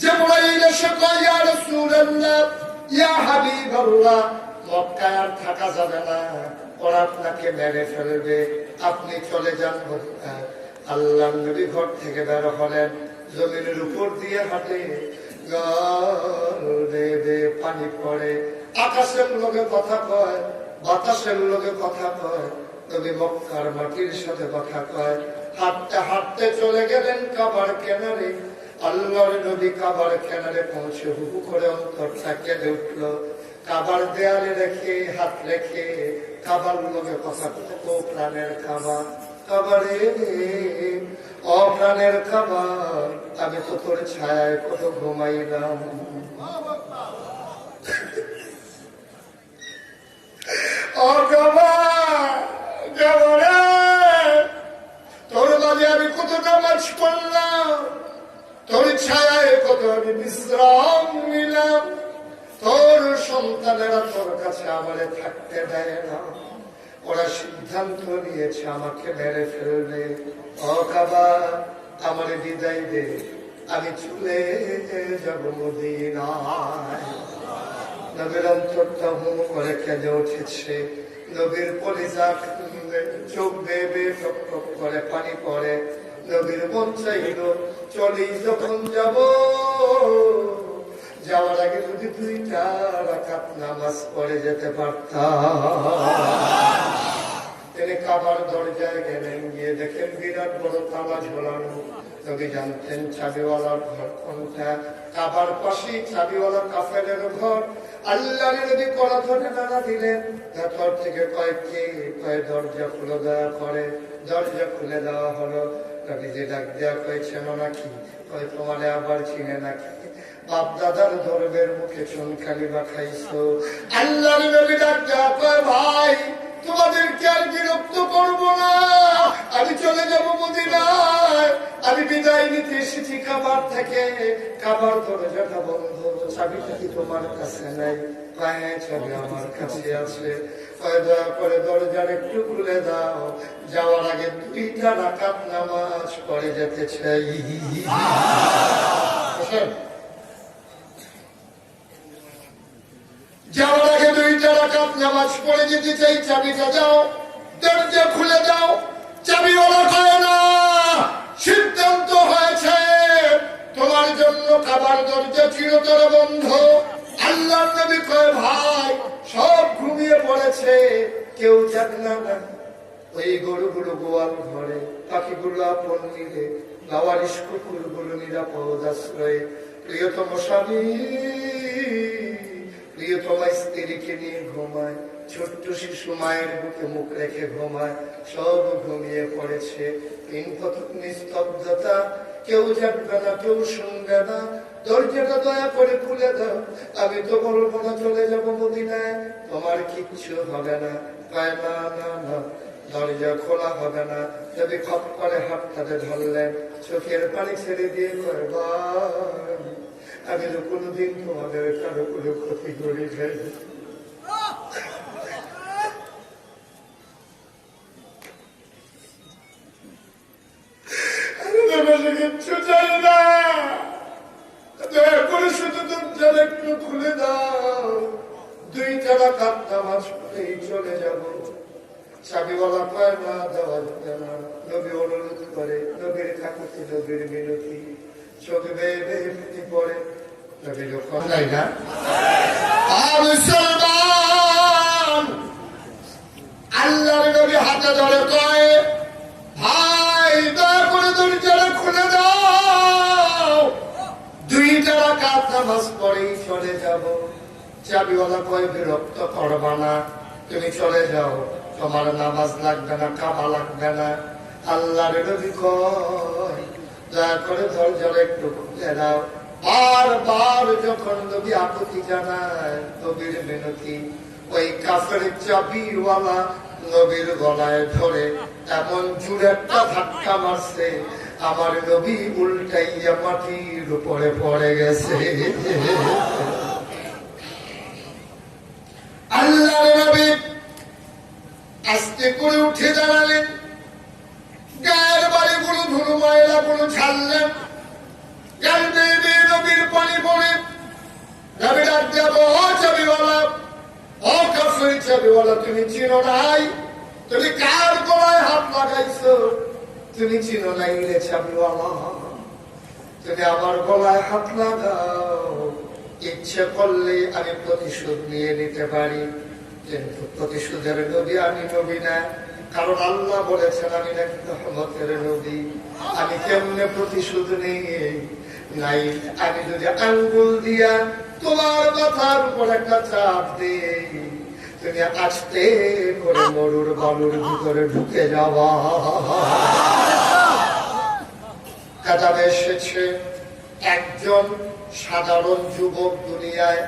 জিবরাইল এসে কয় ইয়া রাসূলুল্লাহ, ইয়া হাবিবাল্লাহ, মক্কায় আর থাকা যাবে না, ওরা আপনাকে মেরে ফেলবে, আপনি চলে যান। আল্লাহর নবী ঘর থেকে বের হলেন, জমিনের উপর দিয়ে হাঁটে, পানি পড়ে, আকাশের লোকে কথা কয়, বাতাসের লোকে কথা কয়, নবী মক্কার মাটির সাথে কথা কয়। হাঁটতে হাঁটতে চলে গেলেন কাবার কিনারে। আল্লাহর নবী কাবার কিনারে পৌঁছে হুহু করে অন্তরটা কেঁদে উঠল। কাবার দেয়ালে রেখে হাত রেখে কাবার লোকে কথা কত প্রাণের খাবার, কাবারে অপ্রাণের খাবার, আমি তো তোর ছায়ায় কত ঘুমাইলাম। তোর মাঝে আমি কত নামাজ পড়লাম, তোর ছায়ায় কত আমি বিশ্রাম নিলাম। তোর সন্তানেরা তোর কাছে আমারে থাকতে দেয় না, ওরা সিদ্ধান্ত নিয়েছে আমাকে মেরে ফেলবে। ও কাবা, আমারে বিদায় দে, আমি চলে যাব মদিনায়। নবীর অন্তরটা হুম করে কেঁদে উঠেছে। নবীর কলিজা চোখ বেয়ে বেয়ে টক টক করে পানি পড়ে। নবীর মন চাইল চলি যখন যাব, যাওয়ার আগে যদি 2টা রাকাত নামাজ পড়ে যেতে পারতাম। তিনি কাবার দরজায় গেলেন, গিয়ে দেখেন বিরাট বড় তালা ঝোলানো। নবী জানতেন চাবিওয়ালার ঘর কোনটা। কাবার পাশেই চাবিওয়ালা কাফেরের ঘর। আল্লাহর নবী কড়া ধরে নাড়া দিলেন, ভেতর থেকে কয় দরজা খুলে দেওয়া করে। দরজা খুলে দেওয়া হলো। নবীজি ডাক দেওয়া কয়েছেন নাকি, কয় তোমারে আবার চিনে নাকি, বাপ দাদার ধর্মের মুখে চুনখালি বা খাইছো। আল্লাহর নবী ডাক দেওয়া কয় ভাই, তোমাদেরকে আর বিরক্ত করবো না, আমি চলে যাবো মদিনায়। আমি বিদায় নিতে এসেছি কাবার থেকে। কাবার দরজাটা বন্ধ, চাবিটা কি তোমার কাছে নাই? হ্যাঁ, চাবি আমার কাছে আছে। দয়া করে দরজার একটু খুলে দাও, যাওয়ার আগে 2টা রাকাত নামাজ পড়ে যেতে চাই। যাওয়ার আগে 2টা রাকাত নামাজ পড়ে যেতে চাই, চাবিটা দাও, দরজা খুলে দাও। চাবিওয়ালা কয় না, সিদ্ধান্ত হয়েছে তোমার জন্য কাবার দরজা চিরতর বন্ধ। আল্লাহর নবী কয় ভাই, সব ঘুমিয়ে পড়েছে, কেউ যাক না। ওই গরুগুলো গোয়াল ঘরে, পাখিগুলো আপন নিরে, লাওয়ারিশ কুকুরগুলো নিরাপদ আশ্রয়ে। প্রিয়তম স্বামী প্রিয়তমা স্ত্রীকে নিয়ে ঘুমায়, ছোট্ট শিশু মায়ের বুকে মুখ রেখে ঘুমায়। সব ঘুমিয়ে পড়েছে। নিস্তব্ধতা, কেউ জানবে না, কেউ শুনবে না। দরজাটা দয়া করে খুলে দাও, আমি তো বলবো না চলে যাবো মদিনায়, তোমার কিচ্ছু হবে না। কয় না না না, দরজা খোলা হবে না। যদি খপ করে হাতটাতে ধরলেন, চোখের পানি ছেড়ে দিয়ে কয় ভাই, আমি তো কোনোদিন তোমাদের কারো কোনো ক্ষতি করি নাই। কিচ্ছু চাই না, দয়া করে শুধু দরজাটা একটু খুলে দাও, 2টা রাকাত নামাজ পড়েই চলে যাব। চাবিওয়ালা কয় না, দেওয়া যাবে না। নবী অনুরোধ করে, নবীর কাকুতি, নবীর মিনতি, চোখ বেয়ে বেয়ে ফেটে পড়ে। নবী যখন নাই না মুসলমান, আল্লাহর নবী হাতে ধরে কয় ভাই, দয়া করে দরজাটা খুলে দাও, 2টা রাকাত নামাজ পড়েই চলে যাব। চাবিওয়ালা কয় বিরক্ত করবা না, তুমি চলে যাও, তোমার নামাজ লাগবে না, কাবা লাগবে না। আল্লাহর নবী কয় দয়া করে দরজাটা একটু খুলে দাও। বারবার যখন নবী আপত্তি জানায়, নবীর মিনতি, ওই কাফের চাবিওয়ালা নবীর গলায় ধরে এমন জুড়ে একটা ধাক্কা মারছে, আমার নবী উল্টাইয়া মাটির উপরে পড়ে গেছে। আল্লাহর নবী আস্তে করে উঠে দাঁড়ালেন, গায়ের বাড়িগুলো ধুলো ময়লাগুলো ছাড়লেন, নবীর পানি পড়ে। নবী ডাক দেব, ও চাবিওয়ালা, ও কাফের চাবিওয়ালা, তুমি চিনো নাই? তুমি কার গলায় হাত লাগাইছো? তুমি চিনো নাই রে চাবিওয়ালা? তুমি আমার গলায় হাত লাগাও, ইচ্ছে করলে আমি প্রতিশোধ নিয়ে নিতে পারি, কিন্তু প্রতিশোধের নবী আমি নবী না। কারণ আল্লাহ বলেছেন আমি নাকি রহমতের নবী। আমি কেমনে প্রতিশোধ নেই নাই, আমি যদি আঙ্গুল দিয়া তোমার মাথার উপর একটা চাপ দেই, তুমি আস্তে করে মরুর বালুর ভিতরে ঢুকে যাওয়া। কাতাবে এসেছে একজন সাধারণ যুবক দুনিয়ায়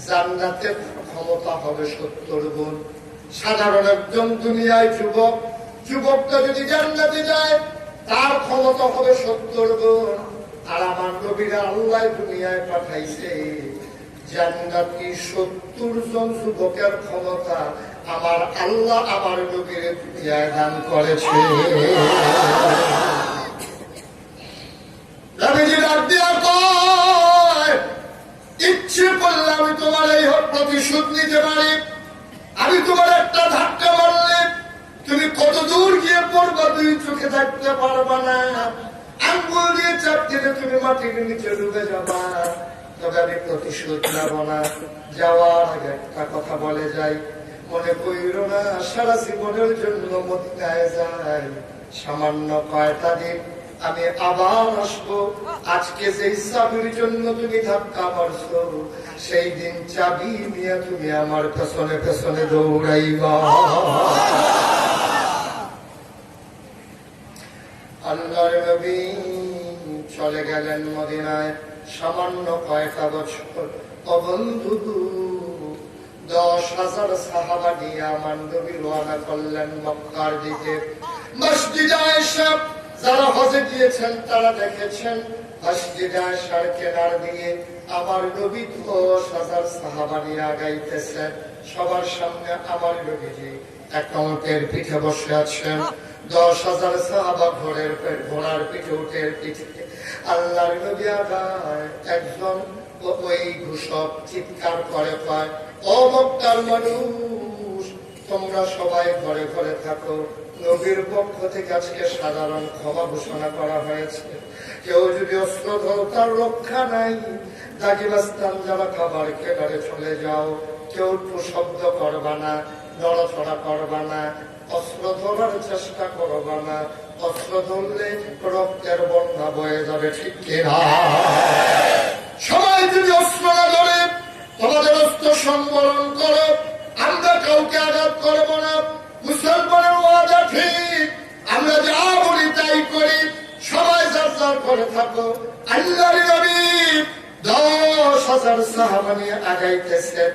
জান্নাতের ক্ষমতা হবে 70 গুণ। সাধারণ একজন দুনিয়ায় যুবকটা যদি জান্নাতে যায় তার ক্ষমতা হবে 70 গুণ। আর আমার নবীরা আল্লাহ দুনিয়ায় পাঠাইছে জান্নাতি 70 জন যুবকের ক্ষমতা আমার আল্লাহ আমার নবীর দুনিয়ায় দান করেছে। ইচ্ছে করলে আমি তোমার এই প্রতিশোধ নিতে পারি। আমি তোমার একটা ধাক্কা মারলে তুমি কত দূর গিয়ে পড়বা তুই চোখে থাকতে পারবা না। আঙ্গুল দিয়ে চাপ দিলে তুমি মাটির নিচে ডুবে যাবা। তবে আমি প্রতিশোধ নেব না। যাওয়ার আগে একটা কথা বলে যাই, মনে কইর না সারা জীবনের জন্য মদিনায় যাই, সামান্য কয়টা দিন আমি আবার আসবো। আজকে যেই চাবির জন্য তুমি ধাক্কা মারছো সেই দিন চাবি নিয়ে তুমি আমার পেছনে পেছনে দৌড়াইবা। আল্লাহর নবী চলে গেলেন মদিনায় সামান্য কয়টা বছর। ও বন্ধু, 10,000 সাহাবা নিয়ে আমার নবী রওনা করলেন মক্কার দিকে। মসজিদে আয়েশা যারা হজে গিয়েছেন তারা দেখেছেন মসজিদে আয়েশার কেনার দিয়ে আমার নবী 10,000 সাহাবা নিয়ে আগাইতেছেন। সবার সামনে আমার নবীজি একটা উটের পিঠে বসে আছেন। 10,000 সাহাবা ঘোড়ার পিঠে উটের পিঠে। আল্লাহর নবী আগায়। একজন ওই ঘোষক চিৎকার করে কয়, ও মক্কার মানুষ, তোমরা সবাই ঘরে ঘরে থাকো। নবীর পক্ষ থেকে আজকে সাধারণ ক্ষমা ঘোষণা করা হয়েছে। কেউ যদি অস্ত্র ধরো তার রক্ষা নাই। দাগিবাস্তান যারা খাবার কেনারে চলে যাও। কেউ একটু শব্দ করবা না, নড়াচড়া করবা না, অস্ত্র ধরার চেষ্টা করবা না। অস্ত্র ধরলে রক্তের বন্যা বয়ে যাবে, ঠিক কিনা? সবাই যদি অস্ত্র না ধরে তোমাদের অস্ত্র সংবরণ করো। আমরা কাউকে আঘাত করবো না। মুসলমানের ওয়াদা ঠিক, আমরা যা বলি তাই করি। সবাই যার যার করে থাকো। আল্লাহর নবী 10,000 সাহাবা নিয়ে আগাইতেছেন।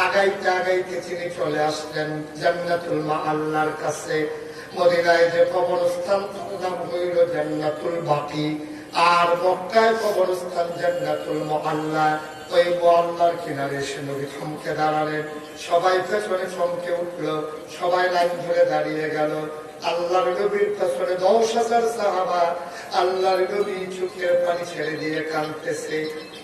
আগাইতে আগাইতে তিনি চলে আসলেন জান্নাতুল মাআল্লার কাছে। মদিনায় যে কবরস্থান নাম হইল জান্নাতুল বাকি, আর মক্কায় কবরস্থান জান্নাতুল মুআল্লা। ওই মুআল্লার কিনারে এসে নবী থমকে দাঁড়ালেন। সবাই পেছনে চমকে উঠল, সবাই লাইন ধরে দাঁড়িয়ে গেল। আল্লাহর নবীর পেছনে 10,000 সাহাবা। আল্লাহর নবী চোখের পানি ছেড়ে দিয়ে কাঁদতেছে।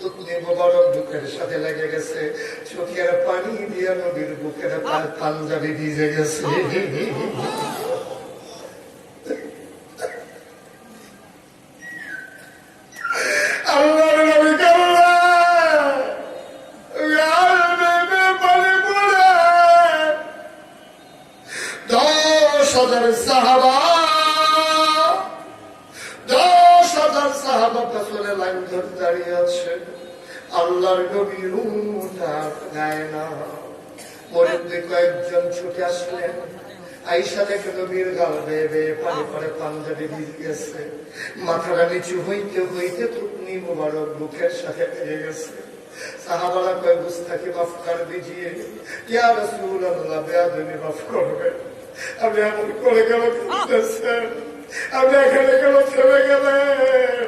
উতনি মুবারক বুকের সাথে লেগে গেছে। চোখের পানি দিয়ে নবীর বুকের পাঞ্জাবি ভিজে গেছে। আল্লাহর নবী সাহাবা 10,000 সাহাবা পেছনে লাইন ধরে দাঁড়িয়ে আছে। আল্লাহর নবী গায় না। মরিদ কয়েকজন ছুটে আসলেন। আয়েশা দেখে নবীর গাল বেয়ে বেয়ে পানি পরে পাঞ্জাবি ভিজে গেছে। মাথাটা নিচু হইতে হইতে থুতনি মুবারক বুকের সাথে লেগে গেছে। সাহাবারা কয় গুস্তাখি মাফ কর দিজিয়ে, ইয়া রাসূলুল্লাহ, বেয়াদবি মাফ করবেন। আপনি এমন করে গেল করতেছেন, আপনি এখানে গেল থেমে গেলেন।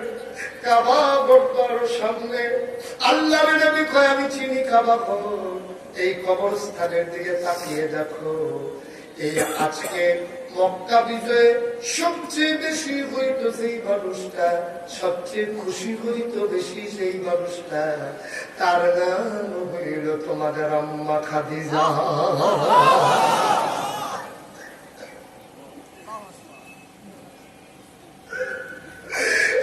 কাবা বড় সামনে। আল্লাহর নবী কয় আমি চিনি কাবা ঘর। এই কবরস্থানের দিকে তাকিয়ে দেখো। এই আজকে মক্কা বিজয়ে সবচেয়ে বেশি হইতো সেই মানুষটা, সবচেয়ে খুশি হইতো বেশি সেই মানুষটা, তার নাম হইল তোমাদের আম্মা খাদিজা।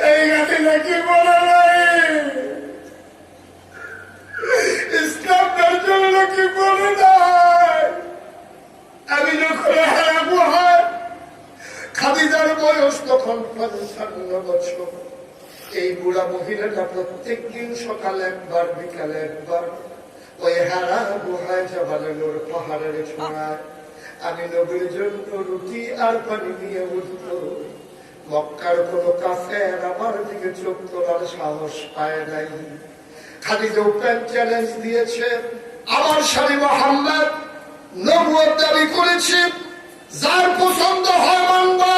এই গানে নাকি বলে নাই ইসলামের জন্য কি বলে নাই। আমি যখন হারাবো হয় বয়স তখন 55 বছর। এই বুড়া মহিলাটা প্রত্যেক দিন সকালে একবার বিকালে একবার ওই হারা গুহায় জবালে নূর পাহাড়ের ছোঁয়ায় আমি নবীর জন্য রুটি আর পানি নিয়ে উঠত। মক্কার কোন কাফের আমার দিকে চোখ তোলার সাহস পায় নাই। খাদিজা ওপেন চ্যালেঞ্জ দিয়েছে, আমার স্বামী মুহাম্মদ নবুয়ত দাবি করেছে, যার পছন্দ হয় মানবা,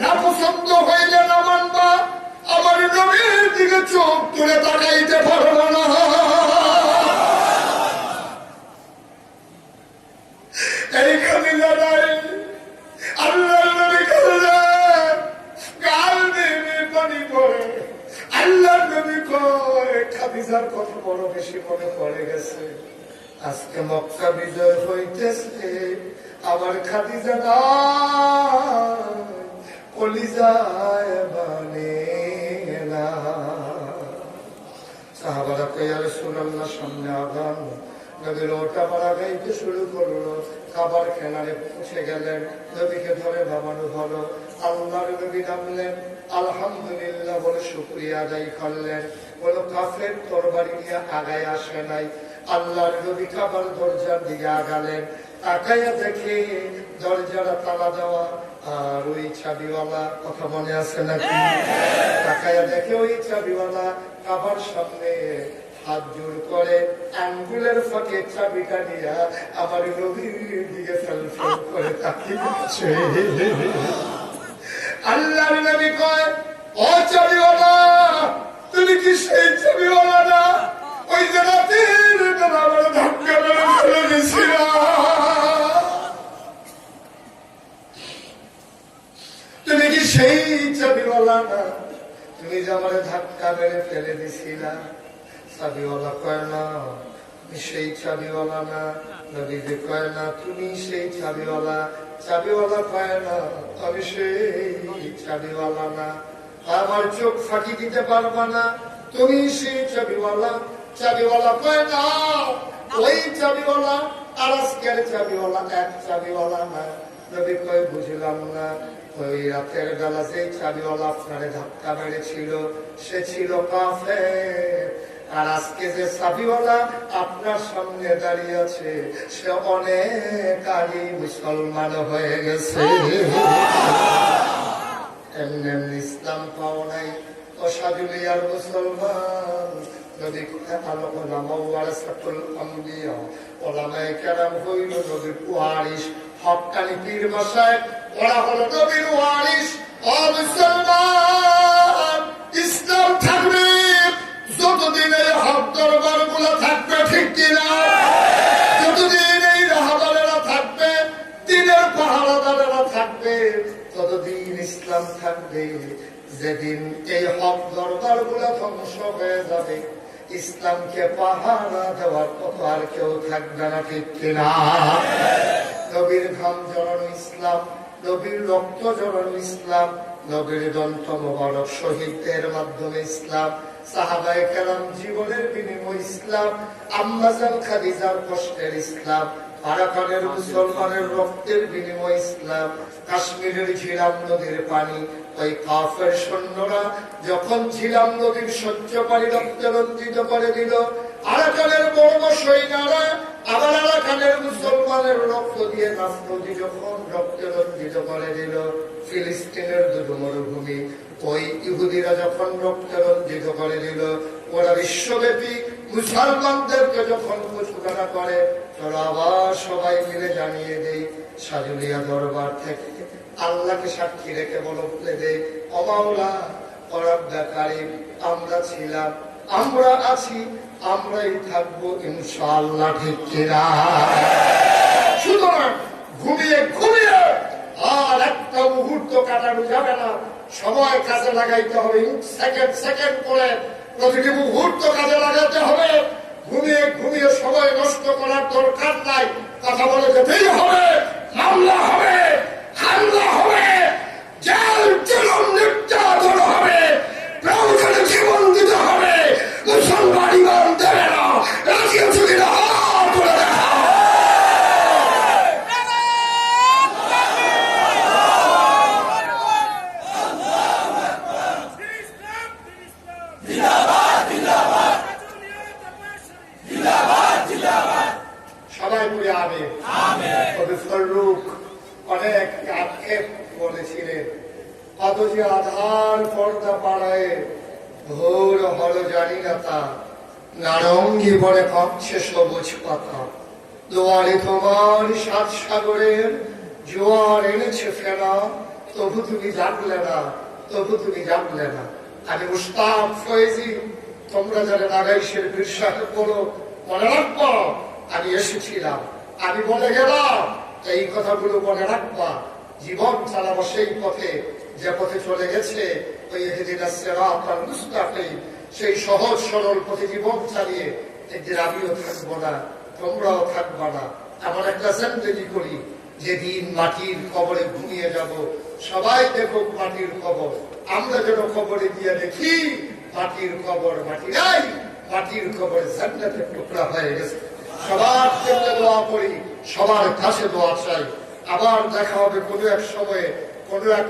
না পছন্দ হইলে না মানবা, আমার নবীর দিকে চোখ তুলে তাকাইতে পারবো না। এইখানে লড়াই আল্লাহ নবী করলে গাল দিয়ে পানি পড়ে। আল্লাহ নবী কয় খাদিজার কথা বড় বেশি মনে পড়ে গেছে। আজকে মক্কা বিজয় হইতেছে, আমার খাদিজা নাই, কলিজায় মানে না। সাহাবারা কই আর রাসূলুল্লাহ সামনে আগান। নবীর ওটা পাড়া গাইতে শুরু করলো, খাবার কেনারে পৌঁছে গেলেন, নবীকে ধরে ভাবানো হলো। আল্লাহর নবী নামলেন, আলহামদুলিল্লাহ বলে শুকরিয়া আদায় করলেন। বলো কাফের তরবারি নিয়ে আগায় আসে নাই। আল্লাহর নবী কাবার দরজার দিকে আগালেন, তাকাইয়া দেখে দরজাটা তালা দেওয়া, আর ওই চাবিওয়ালা, কথা মনে আছে নাকি? তাকাইয়া দেখে ওই চাবিওয়ালা কাবার সামনে হাত জোর করে আঙ্গুলের ফাঁকে চাবিটা নিয়ে আমার নবীর দিকে ফেলফেল করে তাকিয়েছে। আল্লাহর নবী কয়, ও চাবিওয়ালা, তুমি কি সেই চাবিওয়ালা না ওই যে রাতের বেলা আমার ধাক্কা মেরে ফেলে গেছিল? তুমি কি সেই চাবিওয়ালা না তুমি যে আমার ধাক্কা মেরে ফেলে দিছিলা? চাবিওয়ালা কয় না আমি সেই চাবিওয়ালা না। নবী যে কয় না তুমি সেই চাবিওয়ালা। চাবিওয়ালা কয় না আমি সেই চাবিওয়ালা না। আমার চোখ ফাঁকি দিতে পারবা না, তুমি সেই চাবিওয়ালা। চাবিওয়ালা কয় না ওই চাবিওয়ালা আর আজকের চাবিওয়ালা এক চাবিওয়ালা না। নবী কয় বুঝলাম না। ওই রাতের বেলা যে চাবিওয়ালা আপনারে ধাক্কা মেরেছিল সে ছিল কাফের, আর আজকে যে চাবিওয়ালা আপনার সামনে দাঁড়িয়ে আছে সে অনেক আগে মুসলমান হয়ে গেছে। এমনি এমনি ইসলাম পাও নাই, অসাজুলিয়ার মুসলমান। নবী আলো ওলামা ওয়ারাসাতুল আম্বিয়া, ওলামায়ে কেরাম হইল নবীর ওয়ারিস। হক্কানি পীর মাশায়েখ ওরা হলো নবীর ওয়ারিস। ও মুসলমান, ইসলাম থাকবে যতদিন এই হক দরবার গুলো থাকবে, ঠিক কিনা? যতদিন এই রাহবারেরা থাকবে, দিনের পাহারাদারেরা থাকবে, ততদিন ইসলাম থাকবে। যেদিন এই হক দরবার গুলো ধ্বংস হয়ে যাবে, ইসলামকে পাহারা দেওয়ার মতো আর কেউ থাকবে না, ঠিক কিনা? নবীর ঘাম জড়ানো ইসলাম, নবীর রক্ত জড়ানো ইসলাম, নবীর দন্ত মোবারক শহীদদের মাধ্যমে ইসলাম, সাহাবায়ে কেরাম জীবনের বিনিময় ইসলাম, আম্মা জান খাদিজার কষ্টের ইসলাম, আরাকানের মুসলমানের রক্তের বিনিময় ইসলাম, কাশ্মীরের ঝিলাম নদীর পানি, ওই কাফের সৈন্যরা যখন ঝিলাম নদীর সহ্য পানি রক্তে রঞ্জিত করে দিল, আরাকানের বড় সৈন্যরা আবার আরাকানের মুসলমানের রক্ত দিয়ে নাফ নদী যখন রক্তে রঞ্জিত করে দিল, ফিলিস্তিনের দুধ মরুভূমি ওই ইহুদিরা যখন রক্তে রঞ্জিত করে দিল, ওরা বিশ্বব্যাপী মুসলমানদেরকে যখন প্রচুরতা করে, তোরা আবার সবাই মিলে জানিয়ে দেই সাজুলিয়া দরবার থেকে আল্লাহকে সাক্ষী রেখে বলে দেয়, ও মাওলা ও রব্বে কারীম, আমরা ছিলাম, আমরা আছি, আমরাই থাকবো ইনশাআল্লাহ, ঠিক কিনা? সুতরাং ঘুমিয়ে ঘুমিয়ে আর একটা মুহূর্ত কাটানো যাবে না, সময় কাজে লাগাইতে হবে, সেকেন্ড সেকেন্ড করে প্রতিটি মুহূর্ত কাজে লাগাতে হবে। ঘুমিয়ে ঘুমিয়ে সময় নষ্ট করার দরকার নাই, কথা বলে যেতেই হবে, মামলা হবে, হামলা হবে, জেল জুলুম নির্যাতন হবে, প্রয়োজনে জীবন দিতে হবে। মুসলমান ইমান দেবে না, রাজি আছো কিনা হাত তুলে দেখা। বলেছিলেন, কত যে আধার পর্দা পাড়ায় ভোর হল জানি না তা, নারঙ্গি বনে কাঁপছে সবুজ পাতা, দুয়ারে তোমার সাত সাগরের জোয়ার এনেছে ফেনা, তবু তুমি জানলে না, তবু তুমি জানলে না। আমি মুস্তাক ফয়েজি, তোমরা যারা নাগাইশের বীর সাহেব বলো, মনে রাখবো আমি এসেছিলাম, আমি বলে গেলাম, এই কথাগুলো মনে রাখবা। জীবন চালাবো সেই পথে, যে পথে চলে গেছে ওই ইহদিনাস সিরাতাল মুস্তাকিম, সেই সহজ সরল পথে জীবন চালিয়ে একদিন আমিও থাকবো না, তোমরাও থাকবা না। এমন একটা জিন্দেগি করি যেদিন মাটির কবরে ঘুমিয়ে যাব, সবাই দেখুক মাটির কবর, আমরা যেন কবরে গিয়ে দেখি মাটির কবর মাটি নাই, মাটির কবর জান্নাতের টুকরা হয়ে গেছে। সবার জন্য দোয়া করি, সবার কাছে দোয়া চাই। আবার দেখা হবে কোনো এক সময়ে, কোনো এক